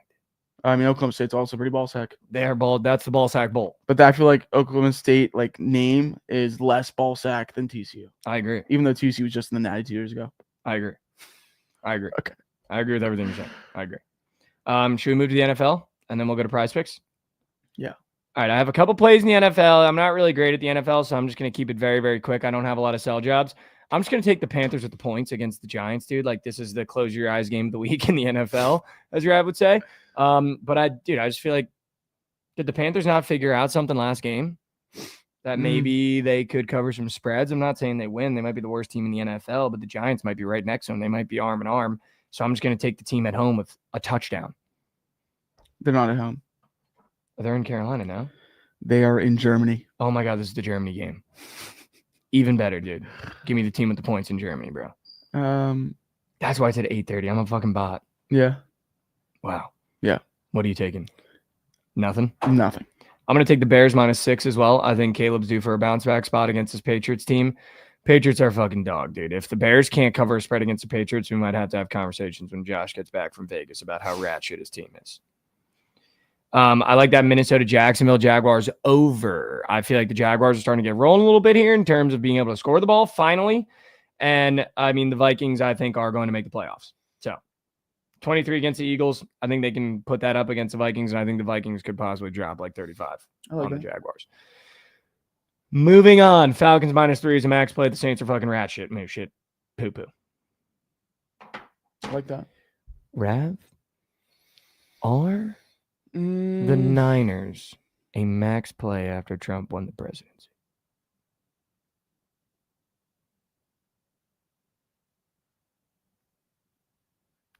I mean, Oklahoma State's also pretty ball sack, They are ball. That's the ball sack bowl. but I feel like Oklahoma State like name is less ball sack than TCU, I agree. even though TCU was just in the Natty 2 years ago. I agree. Okay. I agree with everything you're saying. I agree. Should we move to the NFL and then we'll go to PrizePicks? Yeah. All right. I have a couple plays in the NFL. I'm not really great at the NFL, so I'm just going to keep it very, very quick. I don't have a lot of sell jobs. I'm just going to take the Panthers with the points against the Giants, dude. Like, this is the close your eyes game of the week in the NFL, as your ad would say. But I just feel like, did the Panthers not figure out something last game that maybe they could cover some spreads? I'm not saying they win. They might be the worst team in the NFL, but the Giants might be right next to them. They might be arm in arm. So I'm just going to take the team at home with a touchdown. They're not at home. They're in Carolina now. They are in Germany. Oh my God, this is the Germany game. Even better, dude. Give me the team with the points in Germany, bro. That's why I said 8:30. I'm a fucking bot. Yeah. Wow. Yeah. What are you taking? Nothing? Nothing. I'm going to take the Bears -6 as well. I think Caleb's due for a bounce back spot against this Patriots team. Patriots are fucking dog, dude. If the Bears can't cover a spread against the Patriots, we might have to have conversations when Josh gets back from Vegas about how rat shit his team is. I like that Minnesota-Jacksonville Jaguars over. I feel like the Jaguars are starting to get rolling a little bit here in terms of being able to score the ball finally. And I mean, the Vikings, I think, are going to make the playoffs. So 23 against the Eagles. I think they can put that up against the Vikings. And I think the Vikings could possibly drop like 35 on the Jaguars. Moving on. Falcons -3 is a max play. The Saints are fucking rat shit. Move shit. Poo-poo. I like that. Rav? Are the Niners a max play after Trump won the presidency?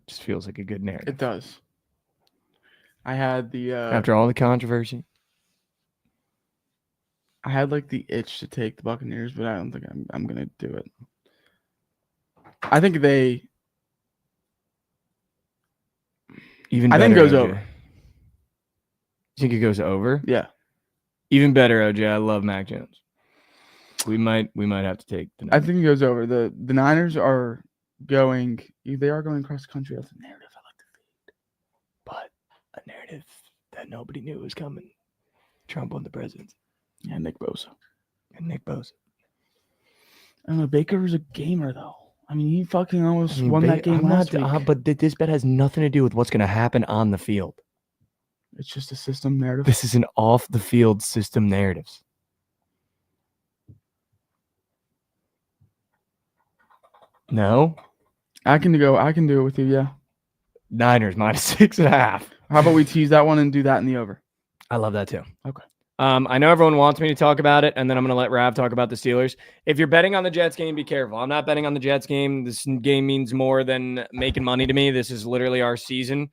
Just feels like a good narrative. It does. I had the After all the controversy. I had like the itch to take the Buccaneers, but I don't think I'm gonna do it. I think they. Even I better, think it goes OJ. over. You think it goes over? Yeah. Even better, OJ. I love Mac Jones. We might have to take the I think it goes over. The Niners are going. They are going across the country. That's a narrative I like to feed. but a narrative that nobody knew was coming. Trump won the presidency. Yeah, Nick Bosa. And Nick Bosa. I don't know. Baker was a gamer though. I mean, he fucking almost won that game last week. But this bet has nothing to do with what's going to happen on the field. It's just a system narrative. This is an off-the-field system narratives. No? I can do it with you, yeah. Niners -6.5. How about we tease that one and do that in the over? I love that too. Okay. I know everyone wants me to talk about it, and then I'm going to let Rav talk about the Steelers. If you're betting on the Jets game, be careful. I'm not betting on the Jets game. This game means more than making money to me. This is literally our season.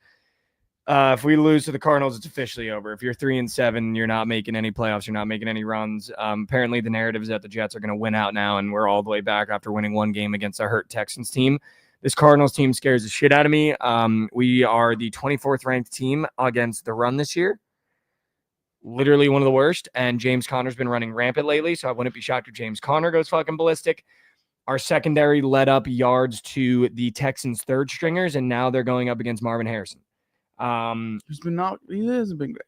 If we lose to the Cardinals, it's officially over. If you're 3-7, you're not making any playoffs. You're not making any runs. Apparently, the narrative is that the Jets are going to win out now, and we're all the way back after winning one game against a hurt Texans team. This Cardinals team scares the shit out of me. We are the 24th ranked team against the run this year. Literally one of the worst. And James Conner's been running rampant lately, so I wouldn't be shocked if James Conner goes fucking ballistic. Our secondary led up yards to the Texans' third stringers, and now they're going up against Marvin Harrison. He hasn't been great.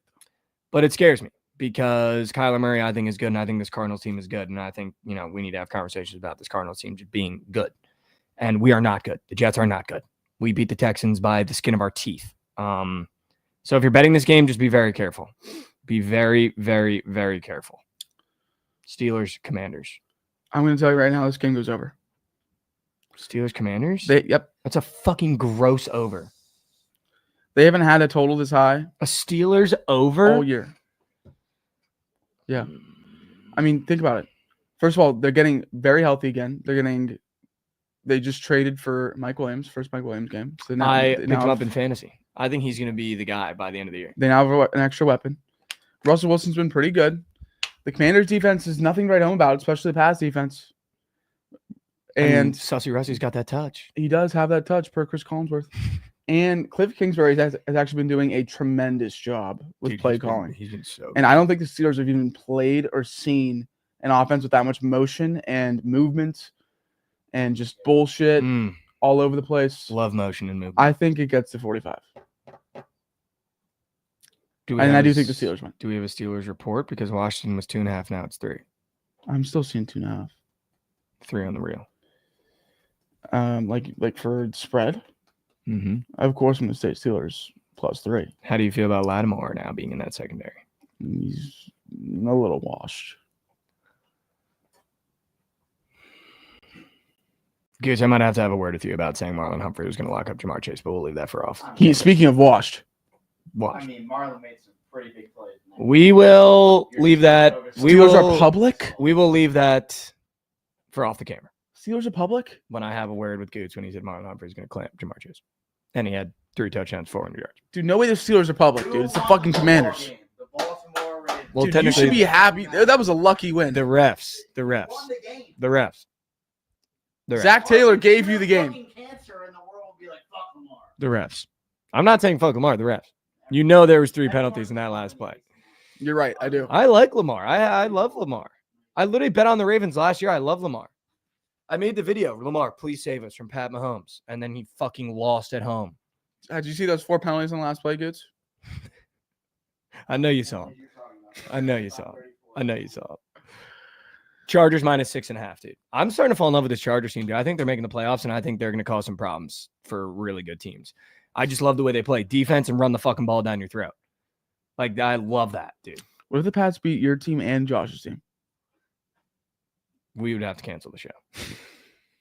But it scares me because Kyler Murray, I think, is good, and I think this Cardinals team is good. And I think, we need to have conversations about this Cardinals team just being good. And we are not good. The Jets are not good. We beat the Texans by the skin of our teeth. So if you're betting this game, just be very careful. Be very, very, very careful. Steelers, Commanders. I'm going to tell you right now, this game goes over. Steelers, Commanders? Yep. That's a fucking gross over. They haven't had a total this high A Steelers over? all year. Yeah. I mean, think about it. First of all, they're getting very healthy again. They just traded for Mike Williams, first Mike Williams game. So I picked him up in fantasy. I think he's going to be the guy by the end of the year. They now have an extra weapon. Russell Wilson's been pretty good. The Commanders' defense is nothing to write home about, especially the pass defense. And Sussy Russie's got that touch. he does have that touch per Chris Collinsworth. And Cliff Kingsbury has actually been doing a tremendous job with play calling. He's been so good. And I don't think the Steelers have even played or seen an offense with that much motion and movement and just bullshit all over the place. Love motion and movement. I think it gets to 45. I do think the Steelers win. Do we have a Steelers report? Because Washington was 2.5. Now it's 3. I'm still seeing 2.5. 3 on the real. Like for spread. Mm-hmm. Of course, I'm going to say Steelers +3. How do you feel about Lattimore now being in that secondary? He's a little washed. Goose, I might have to have a word with you about saying Marlon Humphrey was going to lock up Jamar Chase, but we'll leave that for off. Speaking of washed. Watch. I mean, Marlon made some pretty big plays. We will leave that. Steelers are public? We will leave that for off the camera. Steelers are public? When I have a word with Goots when he said Marlon Humphrey is going to clamp Jamar Chase. And he had 3 touchdowns, 400 yards. Dude, no way the Steelers are public, dude. It's the fucking Commanders. The Baltimore Ravens. Well, Dude, you should be happy. That was a lucky win. The refs. Won the game. The refs. Zach Taylor gave you the game. Cancer in the world would be like, fuck Lamar. The refs. I'm not saying fuck Lamar, the refs. You know there was 3 penalties in that last play. You're right. I do. I like Lamar. I love Lamar. I literally bet on the Ravens last year. I love Lamar. I made the video. Lamar, please save us from Pat Mahomes. And then he fucking lost at home. Did you see those 4 penalties on the last play, Goods? I know you saw him. I know you saw him. Chargers -6.5, dude. I'm starting to fall in love with this Chargers team, dude. I think they're making the playoffs, and I think they're going to cause some problems for really good teams. I just love the way they play defense and run the fucking ball down your throat. Like, I love that, dude. What if the Pats beat your team and Josh's team? We would have to cancel the show.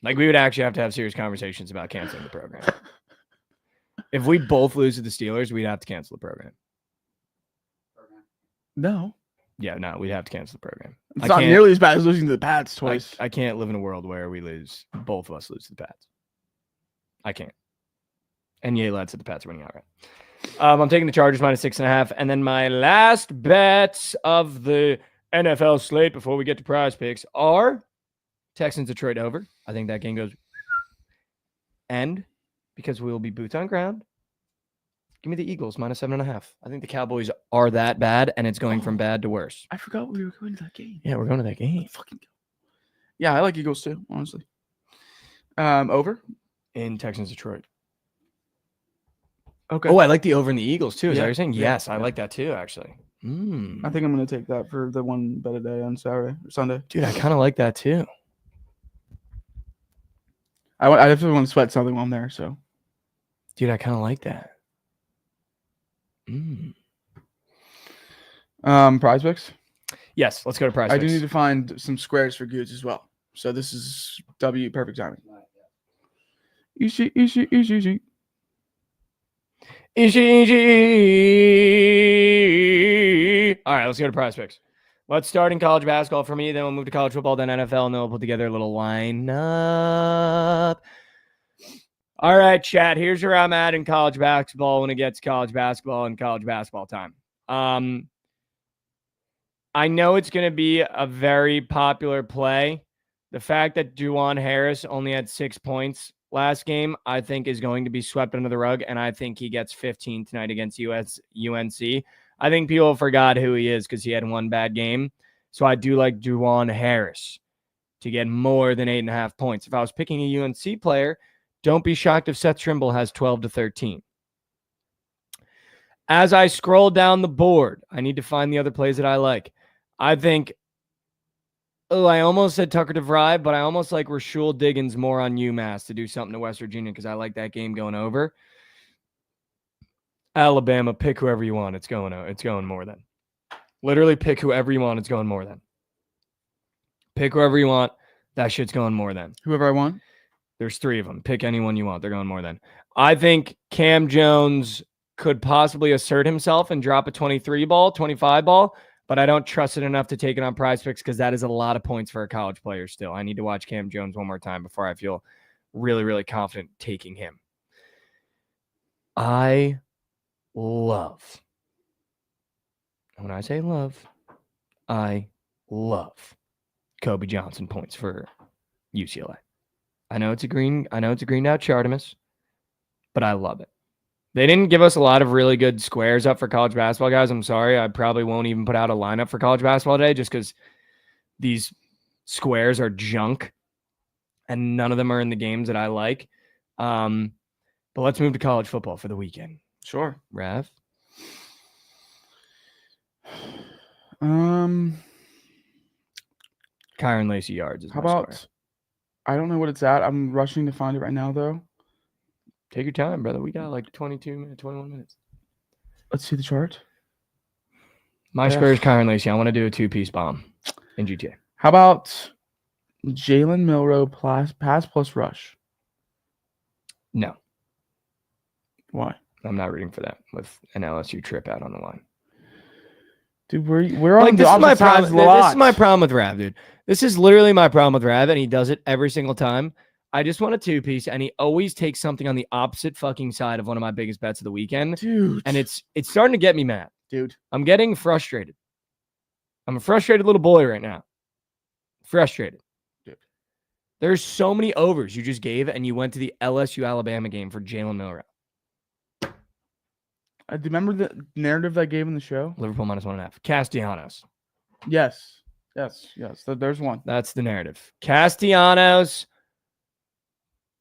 Like, we would actually have to have serious conversations about canceling the program. If we both lose to the Steelers, we'd have to cancel the program. No. Yeah, no, we'd have to cancel the program. It's not nearly as bad as losing to the Pats I twice. I can't live in a world where we lose. Both of us lose to the Pats. I can't. And yay, lads, the Pats are winning outright. I'm taking the Chargers -6.5. And then my last bets of the NFL slate before we get to prize picks are Texans Detroit over. I think that game goes. And because we will be boots on ground, give me the Eagles -7.5. I think the Cowboys are that bad, and it's going from bad to worse. I forgot we were going to that game. Yeah, we're going to that game. Fucking go. Yeah, I like Eagles too, honestly. Over? In Texans Detroit. Okay. Oh, I like the over in the Eagles too. Is that Yeah. what you're saying? Yeah. Yes, I like that too, actually. I think I'm going to take that for the one bet a day on Saturday or Sunday. Dude, I kind of like that too. I definitely want to sweat something while I'm there, so. Dude, I kind of like that. PrizePicks? Yes, let's go to prize. I do need to find some squares for goods as well. So this is perfect timing. Easy. All right, let's go to prize picks. Let's start in college basketball for me. Then we'll move to college football, then NFL, and then we'll put together a little lineup. All right, chat. Here's where I'm at in college basketball when it gets college basketball and college basketball time. I know it's going to be a very popular play. The fact that Juwan Harris only had 6 points last game, I think is going to be swept under the rug, and I think he gets 15 tonight against UNC. I think people forgot who he is because he had one bad game. So I do like Juwan Harris to get more than 8.5 points. If I was picking a UNC player, don't be shocked if Seth Trimble has 12 to 13. As I scroll down the board, I need to find the other plays that I like. I think, I almost said Tucker DeVry, but I almost like Rashul Diggins more on UMass to do something to West Virginia because I like that game going over. Alabama, pick whoever you want. It's going more than. Literally pick whoever you want. It's going more than. Pick whoever you want. That shit's going more than. Whoever I want. There's 3 of them. Pick anyone you want. They're going more than. I think Cam Jones could possibly assert himself and drop a 25 ball, but I don't trust it enough to take it on PrizePicks because that is a lot of points for a college player still. I need to watch Cam Jones one more time before I feel really, really confident taking him. I love, when I say love, I love Kobe Johnson points for UCLA. I know it's a greened out Chartimus, but I love it. They didn't give us a lot of really good squares up for college basketball, guys. I'm sorry. I probably won't even put out a lineup for college basketball today just because these squares are junk and none of them are in the games that I like. But let's move to college football for the weekend. Sure. Rav? Kyron Lacey yards is How my about? square. I don't know what it's at. I'm rushing to find it right now, though. Take your time, brother. We got like 21 minutes. Let's see the chart. My square is Kyron Lacey. I want to do a 2-piece bomb in GTA. How about Jalen Milroe pass plus rush? No, Why? I'm not rooting for that with an LSU trip out on the line. Dude, we're on Like, the opposite sides of the lot. This is my problem with Rav, dude. This is literally my problem with Rav, and he does it every single time. I just want a 2-piece, and he always takes something on the opposite fucking side of one of my biggest bets of the weekend. Dude. And it's starting to get me mad. Dude. I'm getting frustrated. I'm a frustrated little boy right now. Frustrated. Dude. There's so many overs you just gave, and you went to the LSU Alabama game for Jalen Milroe. Do you remember the narrative I gave in the show? Liverpool -1.5. Castellanos. Yes. There's one. That's the narrative. Castellanos.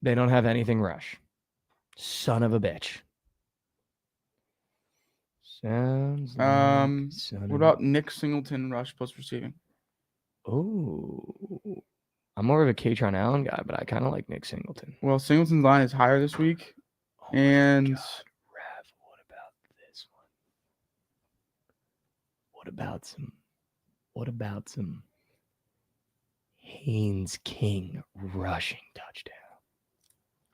They don't have anything rush. Son of a bitch. Sounds like What about Nick Singleton rush plus receiving? Oh, I'm more of a Katron Allen guy, but I kind of like Nick Singleton. Well, Singleton's line is higher this week. And Rav, what about this one? What about some Haynes King rushing touchdown?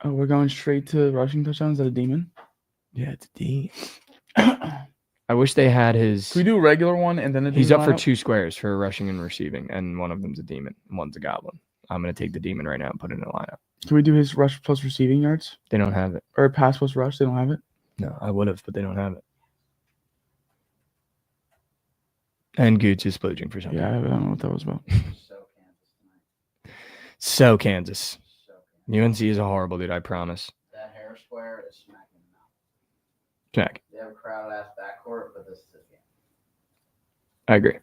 oh, we're going straight to rushing touchdowns. Is that a demon? Yeah, it's a D. I wish they had his. Can we do a regular one and then a demon? He's up for lineup? 2 squares for rushing and receiving, and one of them's a demon, and one's a goblin. I'm going to take the demon right now and put it in a lineup. Can we do his rush plus receiving yards? They don't have it. Or pass plus rush? They don't have it? No, I would have, but they don't have it. And Gooch is splooging for something. Yeah, I don't know what that was about. So Kansas. So Kansas. UNC is a horrible dude, I promise. That hair square is smacking them out. Jack, They have a crowded ass backcourt, but this is his game. I agree.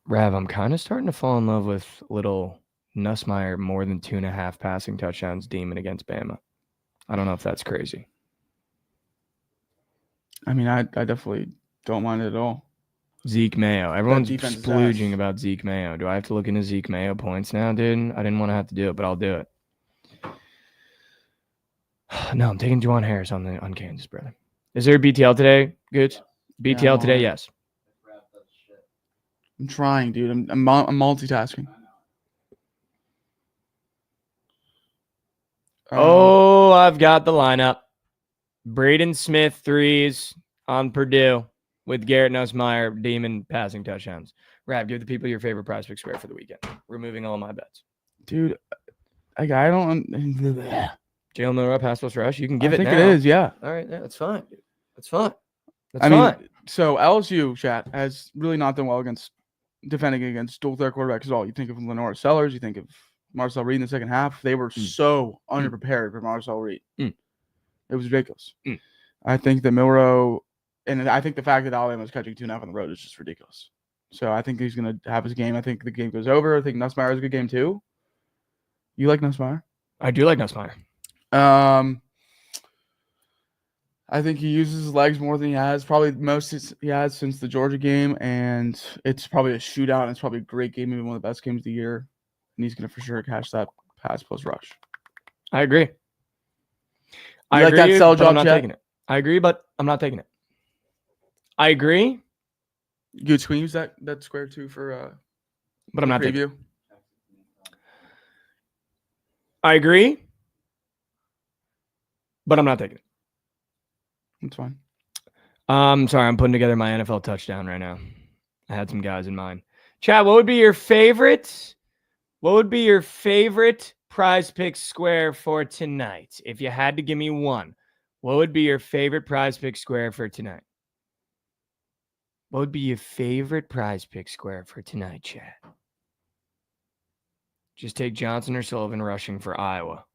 Rav, I'm kind of starting to fall in love with little Nussmeier more than 2.5 passing touchdowns demon against Bama. I don't know if that's crazy. I mean, I definitely don't mind it at all. Zeke Mayo. Everyone's defense is splooging ass. about Zeke Mayo. Do I have to look into Zeke Mayo points now, dude? I didn't want to have to do it, but I'll do it. No, I'm taking Juwan Harris on Kansas, brother. Is there a BTL today? Good. BTL Yeah, today, yes. If Rav does shit. I'm trying, dude. I'm multitasking. Oh, I've got the lineup. Braden Smith 3s on Purdue with Garrett Nussmeier, demon passing touchdowns. Rav, give the people your favorite PrizePicks square for the weekend. Removing all my bets. Dude, I don't. Jalen Milroe pass plus rush. You can give I it think now. it is, yeah. All right, yeah, that's fine, dude. That's fine. That's I fine. mean, so LSU chat has really not done well against defending against dual threat quarterbacks at all. You think of Lenore Sellers, you think of Marcel Reed in the second half. They were so underprepared for Marcel Reed. It was ridiculous. I think that Milrow, and I think the fact that Alabama's catching 2.5 on the road is just ridiculous. So I think he's going to have his game. I think the game goes over. I think Nussmeier is a good game too. You like Nussmeier? I do like Nussmeier. I think he uses his legs more than he has. Probably most he has since the Georgia game, and it's probably a shootout. And it's probably a great game, maybe one of the best games of the year. And he's going to for sure catch that pass plus rush. I agree. I like that sell job. I'm not taking it. I agree, but I'm not taking it. I agree. Good screen. Use that square too for but I'm not preview. taking it. I agree, but I'm not taking it. That's fine. Sorry, I'm putting together my NFL touchdown right now. I had some guys in mind. Chad, what would be your favorite? What would be your favorite PrizePicks square for tonight? If you had to give me one, what would be your favorite PrizePicks square for tonight? What would be your favorite PrizePicks square for tonight, Chad? Just take Johnson or Sullivan rushing for Iowa.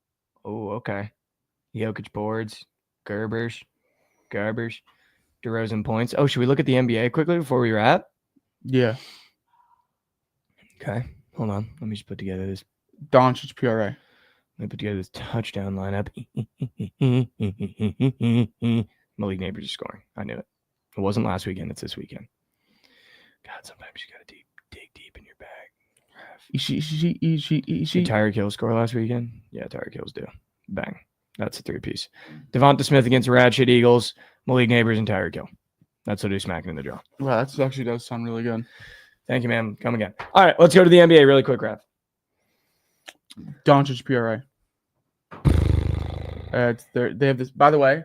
Oh, okay. Jokic boards, Garbers, DeRozan points. Oh, should we look at the NBA quickly before we wrap? Yeah. Okay. Hold on. Let me just put together this. Doncic PRA. Let me put together this touchdown lineup. Malik Neighbors is scoring. I knew it. It wasn't last weekend. It's this weekend. God, sometimes you got to dig deep in your bag. Did Tyreek Hill score last weekend? Yeah, Tyreek Hill's do. Bang. That's a 3-piece. Devonta Smith against Rad Shit Eagles, Malik Neighbors, and Tyreek Hill. That's what he's smacking in the jaw. Wow, that actually does sound really good. Thank you, man. Come again. All right, let's go to the NBA really quick, Raph. Doncic PRA. They have this. By the way,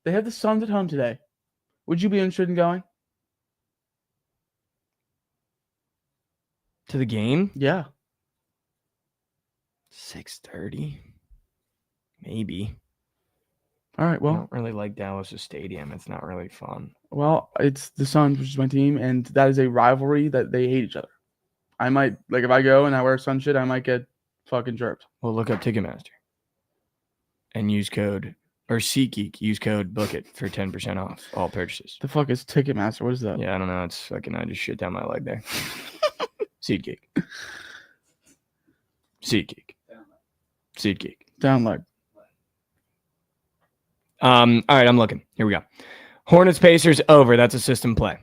they have the Suns at home today. Would you be interested in going to the game? Yeah. 6:30. Maybe. All right. Well, I don't really like Dallas' stadium. It's not really fun. Well, it's the Suns, which is my team, and that is a rivalry that they hate each other. I might, like, if I go and I wear Sun shit, I might get fucking chirped. Well, look up Ticketmaster and use code, or SeatGeek, use code Bookit for 10% off all purchases. The fuck is Ticketmaster? What is that? Yeah, I don't know. It's fucking, I just shit down my leg there. SeatGeek. SeatGeek. Download. All right, I'm looking. Here we go. Hornets Pacers over. That's a system play.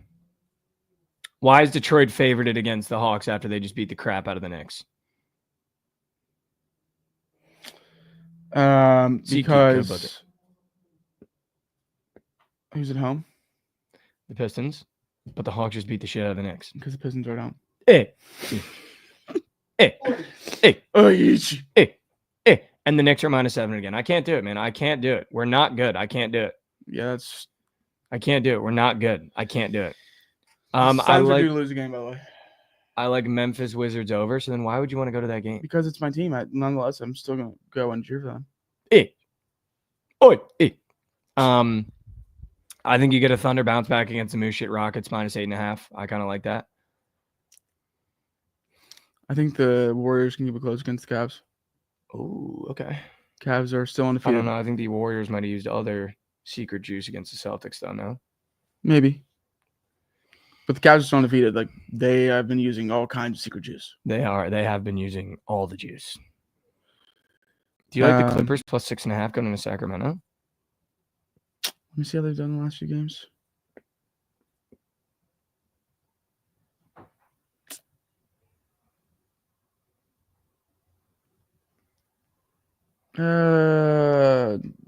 Why is Detroit favorited against the Hawks after they just beat the crap out of the Knicks? Because who's at home? The Pistons. But the Hawks just beat the shit out of the Knicks. Because the Pistons are at home. And the Knicks are -7 again. I can't do it, man. I can't do it. We're not good. I can't do it. Yeah, I can't do it. We're not good. I can't do it. Suns I are like due to lose a game, by the way. I like Memphis Wizards over. So then why would you want to go to that game? Because it's my team. Nonetheless, I'm still gonna go and cheer for them. I think you get a Thunder bounce back against the Moose Shit Rockets -8.5. I kind of like that. I think the Warriors can keep it close against the Cavs. Oh, okay. Cavs are still I undefeated. don't know. I think the Warriors might have used all their secret juice against the Celtics, though. No, maybe. But the Cavs are still undefeated. Like, they have been using all kinds of secret juice. they are. They have been using all the juice. Do you like the Clippers +6.5 going into Sacramento? Let me see how they've done the last few games.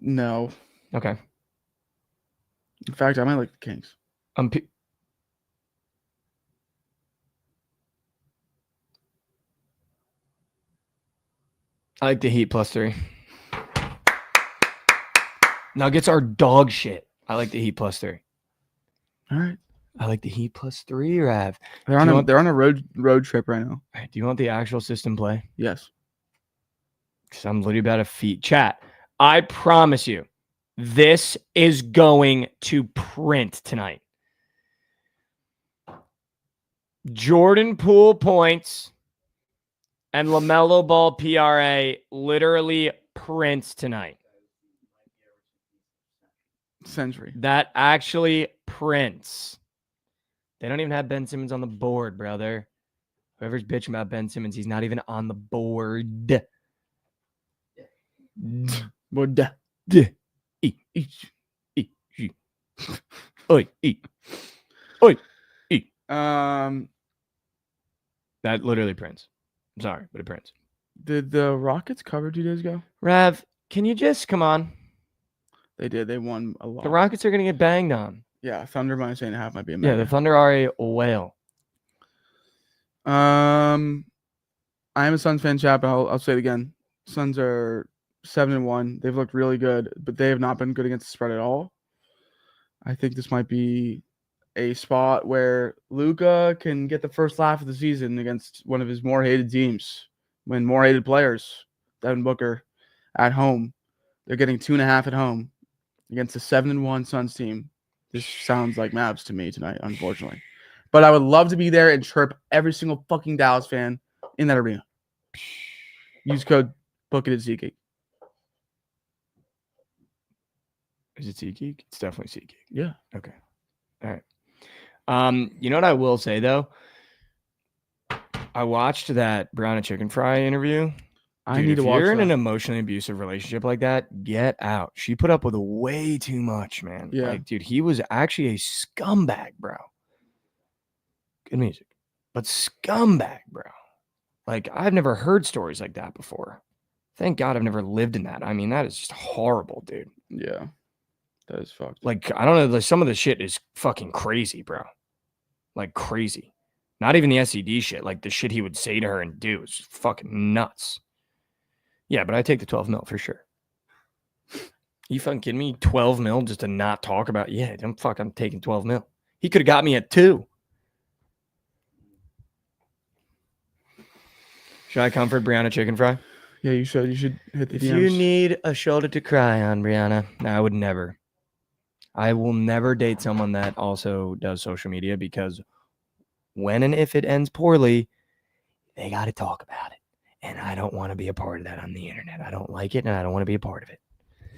No. Okay. In fact, I might like the Kings. I like the Heat +3. Nuggets are dog shit. I like the Heat +3. All right. I like the Heat +3, Rav. They're on a road trip right now. Do you want the actual system play? Yes. Because I'm literally about to feed. Chat, I promise you, this is going to print tonight. Jordan Poole points And LaMelo Ball PRA literally prints tonight. Century. That actually prints. They don't even have Ben Simmons on the board, brother. Whoever's bitching about Ben Simmons, he's not even on the board. That literally prints. I'm sorry, but it prints. Did the Rockets cover 2 days ago? Rav, can you just come on? They did. They won a lot. The Rockets are going to get banged on. Yeah, Thunder -8.5 might be a Yeah, the Thunder are a whale. I am a Suns fan, chat, but I'll say it again. Suns are 7-1. They've looked really good, but they have not been good against the spread at all. I think this might be a spot where Luka can get the first laugh of the season against one of his more hated teams. When more hated players, Devin Booker, at home, they're getting 2.5 at home against a 7-1 Suns team. This sounds like Mavs to me tonight, unfortunately. But I would love to be there and chirp every single fucking Dallas fan in that arena. Use code Bookit at SeatGeek. Is it SeatGeek? It's definitely SeatGeek. Yeah. Okay. All right. You know what I will say though? I watched that Brianna Chicken Fry interview. I Dude, need to if watch you're in that. an emotionally abusive relationship like that, get out. She put up with way too much, man. Yeah. Like, dude, he was actually a scumbag, bro. Good music. But scumbag, bro. Like, I've never heard stories like that before. Thank God I've never lived in that. I mean, that is just horrible, dude. Yeah. That is fucked. Like, I don't know. Like, some of the shit is fucking crazy, bro. Like, crazy. Not even the SED shit. Like, the shit he would say to her and do is fucking nuts. Yeah, but I take the 12 mil for sure. You fucking kidding me? 12 mil just to not talk about? Yeah, I'm taking 12 mil. He could have got me at 2. Should I comfort Brianna Chicken Fry? Yeah, you should. You should hit the If DMs. you need a shoulder to cry on, Brianna, I would never. I will never date someone that also does social media because when and if it ends poorly, they got to talk about it. And I don't want to be a part of that on the internet. I don't like it, and I don't want to be a part of it.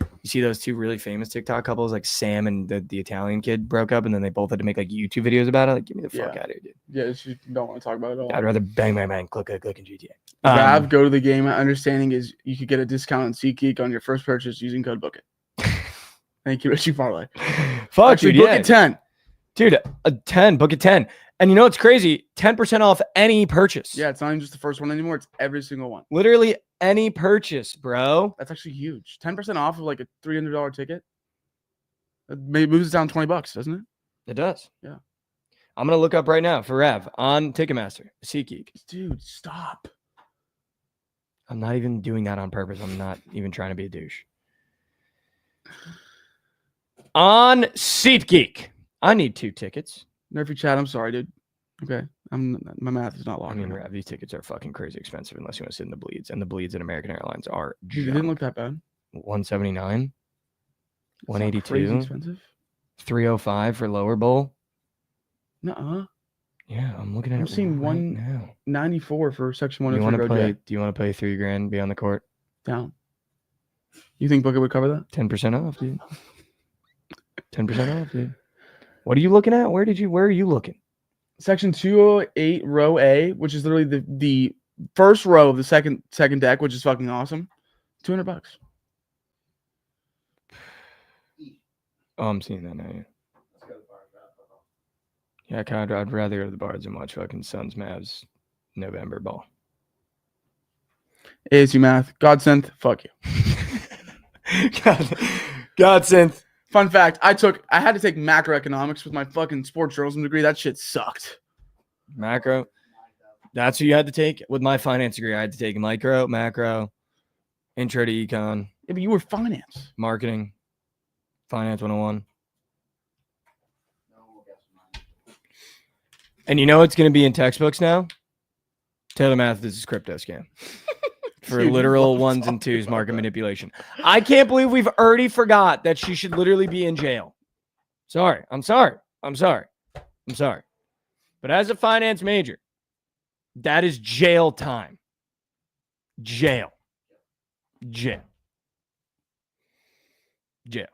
You see those 2 really famous TikTok couples, like Sam and the Italian kid broke up, and then they both had to make like YouTube videos about it. Like, get me the fuck out of here, dude. Yeah, you don't want to talk about it at all. I'd rather bang, bang, bang, click in GTA. Rav, go to the game. My understanding is you could get a discount on SeatGeek on your first purchase using code Bookit. Thank you, Richie Parlay. Fuck, Actually, dude, yeah. Bookit 10. Dude, a 10, Bookit 10. And you know what's crazy? 10% off any purchase. Yeah, it's not even just the first one anymore. It's every single one. Literally any purchase, bro. That's actually huge. 10% off of like a $300 ticket. It maybe moves it down $20, doesn't it? It does. Yeah. I'm going to look up right now for Rev on Ticketmaster, SeatGeek. Dude, stop. I'm not even doing that on purpose. I'm not even trying to be a douche. On SeatGeek. I need 2 tickets. Nerfy chat, I'm sorry, dude. Okay. My math is not I locked. mean, Rev, these tickets are fucking crazy expensive unless you want to sit in the bleeds. And the bleeds at American Airlines are Dude, it didn't look that bad. 179, It's not crazy 182, expensive. 305 for lower bowl. Nuh-uh. Yeah, I'm looking at I'm it seeing right now. 194 for section Do you 103 want to Road play? J. Do you want to play $3,000? Be on the court. Down. You think Bookit would cover that? 10% off, dude. 10% off, dude. What are you looking at? Where are you looking? Section 208, row A, which is literally the first row of the second deck, which is fucking awesome. $200. Oh, I'm seeing that now. Yeah. Yeah, I'd rather go to the Bards and watch fucking Suns Mavs November ball. ASU math. Godsend. Fuck you. Godsend. Fun fact, I had to take macroeconomics with my fucking sports journalism degree. That shit sucked. Macro. That's what you had to take. With my finance degree, I had to take micro, macro, intro to econ, Yeah, but you were finance. marketing, finance 101. And you know what's going to be in textbooks now? Taylor Mathis' crypto scam. For Dude, literal love ones and talking twos about market that. manipulation. I can't believe we've already forgot that she should literally be in jail. Sorry. I'm sorry. But as a finance major, that is jail time. Jail. Jail. Jail.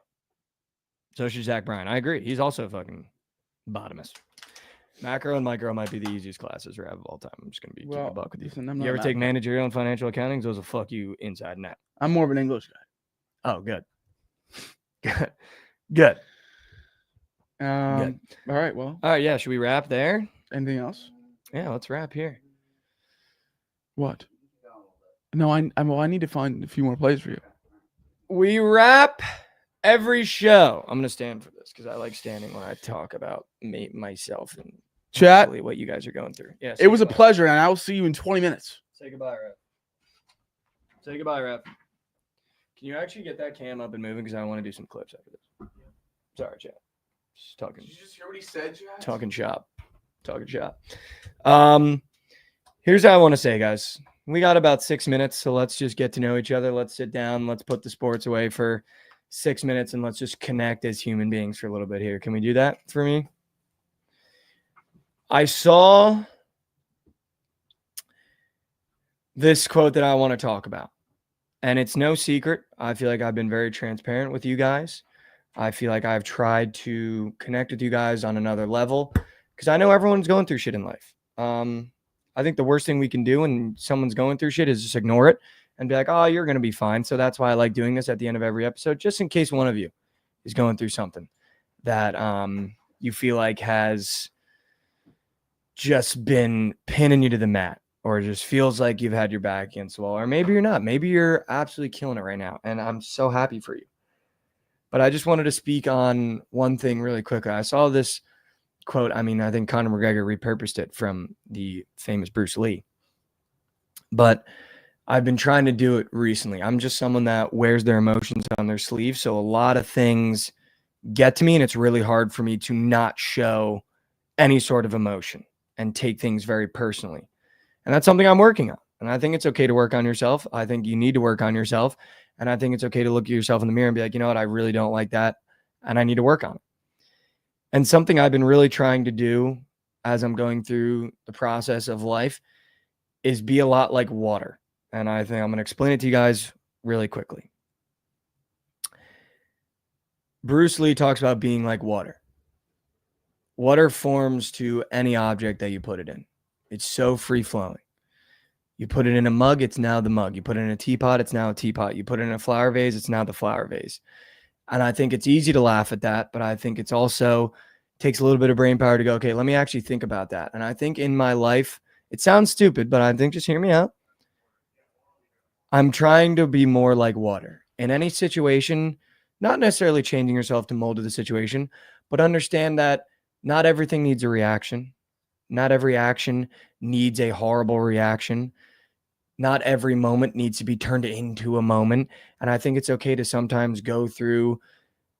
So should Zach Bryan. I agree. He's also fucking bottomist. Macro and micro might be the easiest classes we have of all time. I'm just going to be keeping a buck with you. Listen, I'm You not ever take macro. managerial and financial accounting? Those will fuck you inside and out. I'm more of an English guy. Oh, good. Good. Good. All right. Well, All right. Yeah. Should we wrap there? anything else? Yeah. Let's wrap here. What? No, I need to find a few more plays for you. We wrap every show. I'm going to stand for this because I like standing when I talk about myself and Chat. really what you guys are going through. Yeah. It was a pleasure, and I will see you in 20 minutes. Say goodbye, Rep. Say goodbye, Rep. Can you actually get that cam up and moving? Because I want to do some clips after this. Sorry, chat. Just talking. Did you just hear what he said, Chat? Talking shop. Talking shop. Here's how I want to say, guys. We got about 6 minutes, so let's just get to know each other. Let's sit down. Let's put the sports away for 6 minutes, and let's just connect as human beings for a little bit here. Can we do that for me? I saw this quote that I want to talk about, and it's no secret. I feel like I've been very transparent with you guys. I feel like I've tried to connect with you guys on another level because I know everyone's going through shit in life. I think the worst thing we can do when someone's going through shit is just ignore it and be like, oh, you're going to be fine. So that's why I like doing this at the end of every episode, just in case one of you is going through something that you feel like has just been pinning you to the mat, or just feels like you've had your back against the wall, or maybe you're not. Maybe you're absolutely killing it right now, and I'm so happy for you. But I just wanted to speak on one thing really quickly. I saw this quote. I mean, I think Conor McGregor repurposed it from the famous Bruce Lee. But I've been trying to do it recently. I'm just someone that wears their emotions on their sleeve. So a lot of things get to me, and it's really hard for me to not show any sort of emotion and take things very personally. And that's something I'm working on. And I think it's okay to work on yourself. I think you need to work on yourself. And I think it's okay to look at yourself in the mirror and be like, you know what, I really don't like that, and I need to work on it. And something I've been really trying to do as I'm going through the process of life is be a lot like water. And I think I'm going to explain it to you guys really quickly. Bruce Lee talks about being like water. Water forms to any object that you put it in. It's so free flowing. You put it in a mug, it's now the mug. You put it in a teapot, it's now a teapot. You put it in a flower vase, it's now the flower vase. And I think it's easy to laugh at that, but I think it's also takes a little bit of brain power to go, okay, let me actually think about that. And I think in my life, it sounds stupid, but I think just hear me out. I'm trying to be more like water. In any situation, not necessarily changing yourself to mold to the situation, but understand that not everything needs a reaction. Not every action needs a horrible reaction. Not every moment needs to be turned into a moment. And I think it's okay to sometimes go through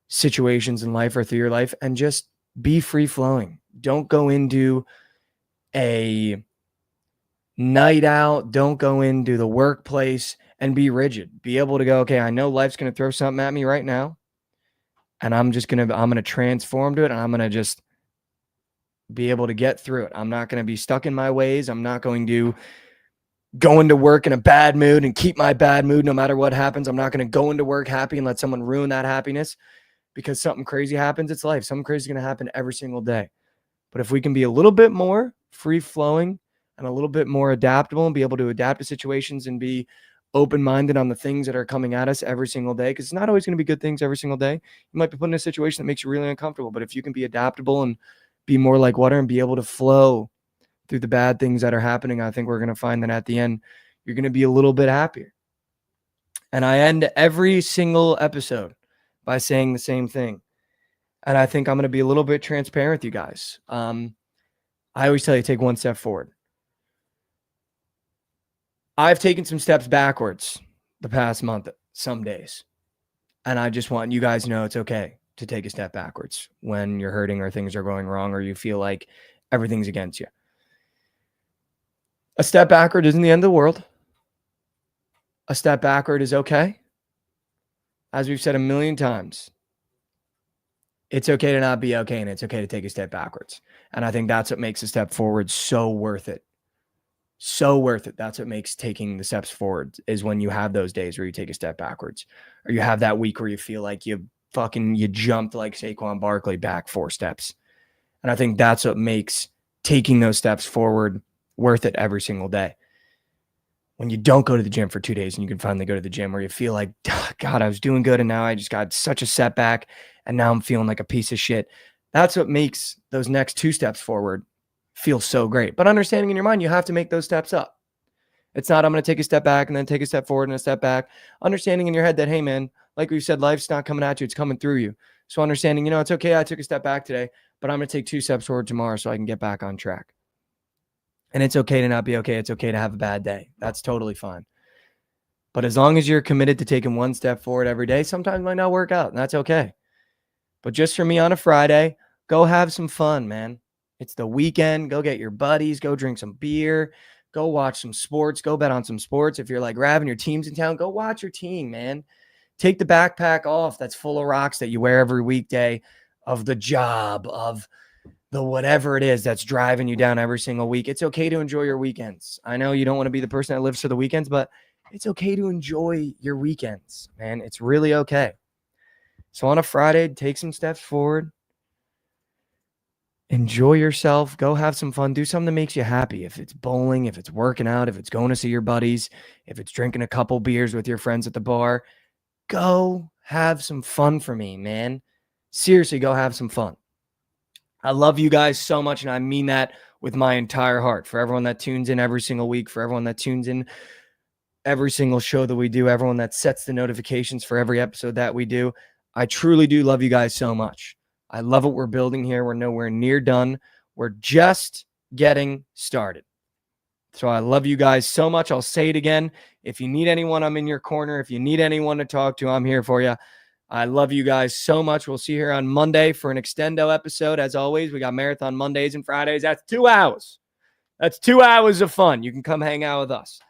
situations in life or through your life and just be free flowing. Don't go into a night out. Don't go into the workplace and be rigid. Be able to go, okay, I know life's going to throw something at me right now, and I'm going to transform to it, and I'm going to just be able to get through it. I'm not going to be stuck in my ways. I'm not going to go into work in a bad mood and keep my bad mood no matter what happens. I'm not going to go into work happy and let someone ruin that happiness because something crazy happens. It's life. Something crazy is going to happen every single day. But if we can be a little bit more free flowing and a little bit more adaptable and be able to adapt to situations and be open-minded on the things that are coming at us every single day, because it's not always going to be good things every single day. You might be put in a situation that makes you really uncomfortable, but if you can be adaptable and be more like water and be able to flow through the bad things that are happening, I think we're going to find that at the end, you're going to be a little bit happier. And I end every single episode by saying the same thing. And I think I'm going to be a little bit transparent with you guys. I always tell you, take one step forward. I've taken some steps backwards the past month, some days. And I just want you guys to know it's okay to take a step backwards when you're hurting or things are going wrong or you feel like everything's against you. A step backward isn't the end of the world. A step backward is okay. As we've said a million times, it's okay to not be okay, and it's okay to take a step backwards. And I think that's what makes a step forward so worth it. So worth it. That's what makes taking the steps forward, is when you have those days where you take a step backwards, or you have that week where you feel like you jumped like Saquon Barkley back 4 steps. And I think that's what makes taking those steps forward worth it every single day. When you don't go to the gym for 2 days and you can finally go to the gym, where you feel like, God, I was doing good and now I just got such a setback and now I'm feeling like a piece of shit. That's what makes those next 2 steps forward feel so great. But understanding in your mind, you have to make those steps up. It's not, I'm going to take a step back and then take a step forward and a step back. Understanding in your head that, hey, man, like we said, life's not coming at you. It's coming through you. So understanding, it's okay. I took a step back today, but I'm going to take 2 steps forward tomorrow so I can get back on track. And it's okay to not be okay. It's okay to have a bad day. That's totally fine. But as long as you're committed to taking 1 step forward every day, sometimes it might not work out, and that's okay. But just for me on a Friday, go have some fun, man. It's the weekend. Go get your buddies. Go drink some beer. Go watch some sports. Go bet on some sports. If you're like Rav and your team's in town, go watch your team, man. Take the backpack off that's full of rocks that you wear every weekday, of the job, of the whatever it is that's driving you down every single week. It's okay to enjoy your weekends. I know you don't want to be the person that lives for the weekends, but it's okay to enjoy your weekends, man. It's really okay. So on a Friday, take some steps forward. Enjoy yourself. Go have some fun. Do something that makes you happy. If it's bowling, if it's working out, if it's going to see your buddies, if it's drinking a couple beers with your friends at the bar, go have some fun for me, man. Seriously, go have some fun. I love you guys so much, and I mean that with my entire heart. For everyone that tunes in every single week, for everyone that tunes in every single show that we do, everyone that sets the notifications for every episode that we do, I truly do love you guys so much. I love what we're building here. We're nowhere near done. We're just getting started. So I love you guys so much. I'll say it again. If you need anyone, I'm in your corner. If you need anyone to talk to, I'm here for you. I love you guys so much. We'll see you here on Monday for an extendo episode. As always, we got Marathon Mondays and Fridays. That's 2 hours. That's 2 hours of fun. You can come hang out with us.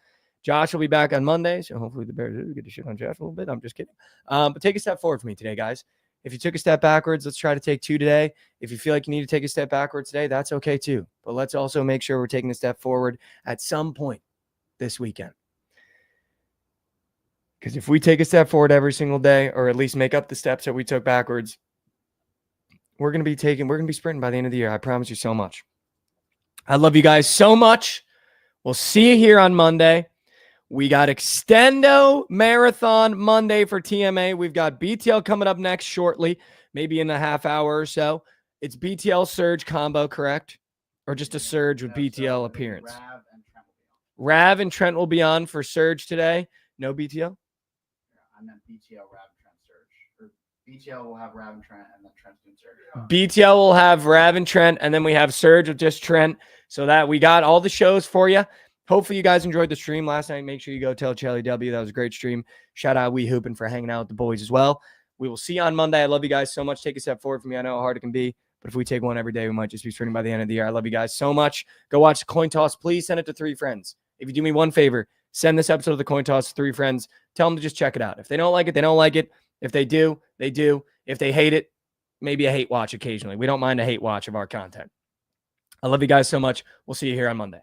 Josh will be back on Monday, so hopefully the Bears get to shit on Josh a little bit. I'm just kidding. But take a step forward for me today, guys. If you took a step backwards, let's try to take 2 today. If you feel like you need to take a step backwards today, that's okay too. But let's also make sure we're taking a step forward at some point this weekend. Because if we take a step forward every single day, or at least make up the steps that we took backwards, we're going to be sprinting by the end of the year. I promise you so much. I love you guys so much. We'll see you here on Monday. We got Extendo Marathon Monday for TMA. We've got BTL coming up next shortly, maybe in a half hour or so. It's BTL Surge combo, correct? Or just a Surge with BTL appearance? Rav and Trent will be on for Surge today. No BTL? I meant BTL, Rav, and Trent Surge. Or BTL will have Rav and Trent, and then Trent's doing Surge. BTL will have Rav and Trent, and then we have Surge with just Trent. So that we got all the shows for you. Hopefully you guys enjoyed the stream last night. Make sure you go tell Charlie W. That was a great stream. Shout out We Hoopin' for hanging out with the boys as well. We will see you on Monday. I love you guys so much. Take a step forward for me. I know how hard it can be, but if we take one every day, we might just be sprinting by the end of the year. I love you guys so much. Go watch the coin toss. Please send it to 3 friends. If you do me one favor, send this episode of the coin toss to 3 friends. Tell them to just check it out. If they don't like it, they don't like it. If they do, they do. If they hate it, maybe a hate watch occasionally. We don't mind a hate watch of our content. I love you guys so much. We'll see you here on Monday.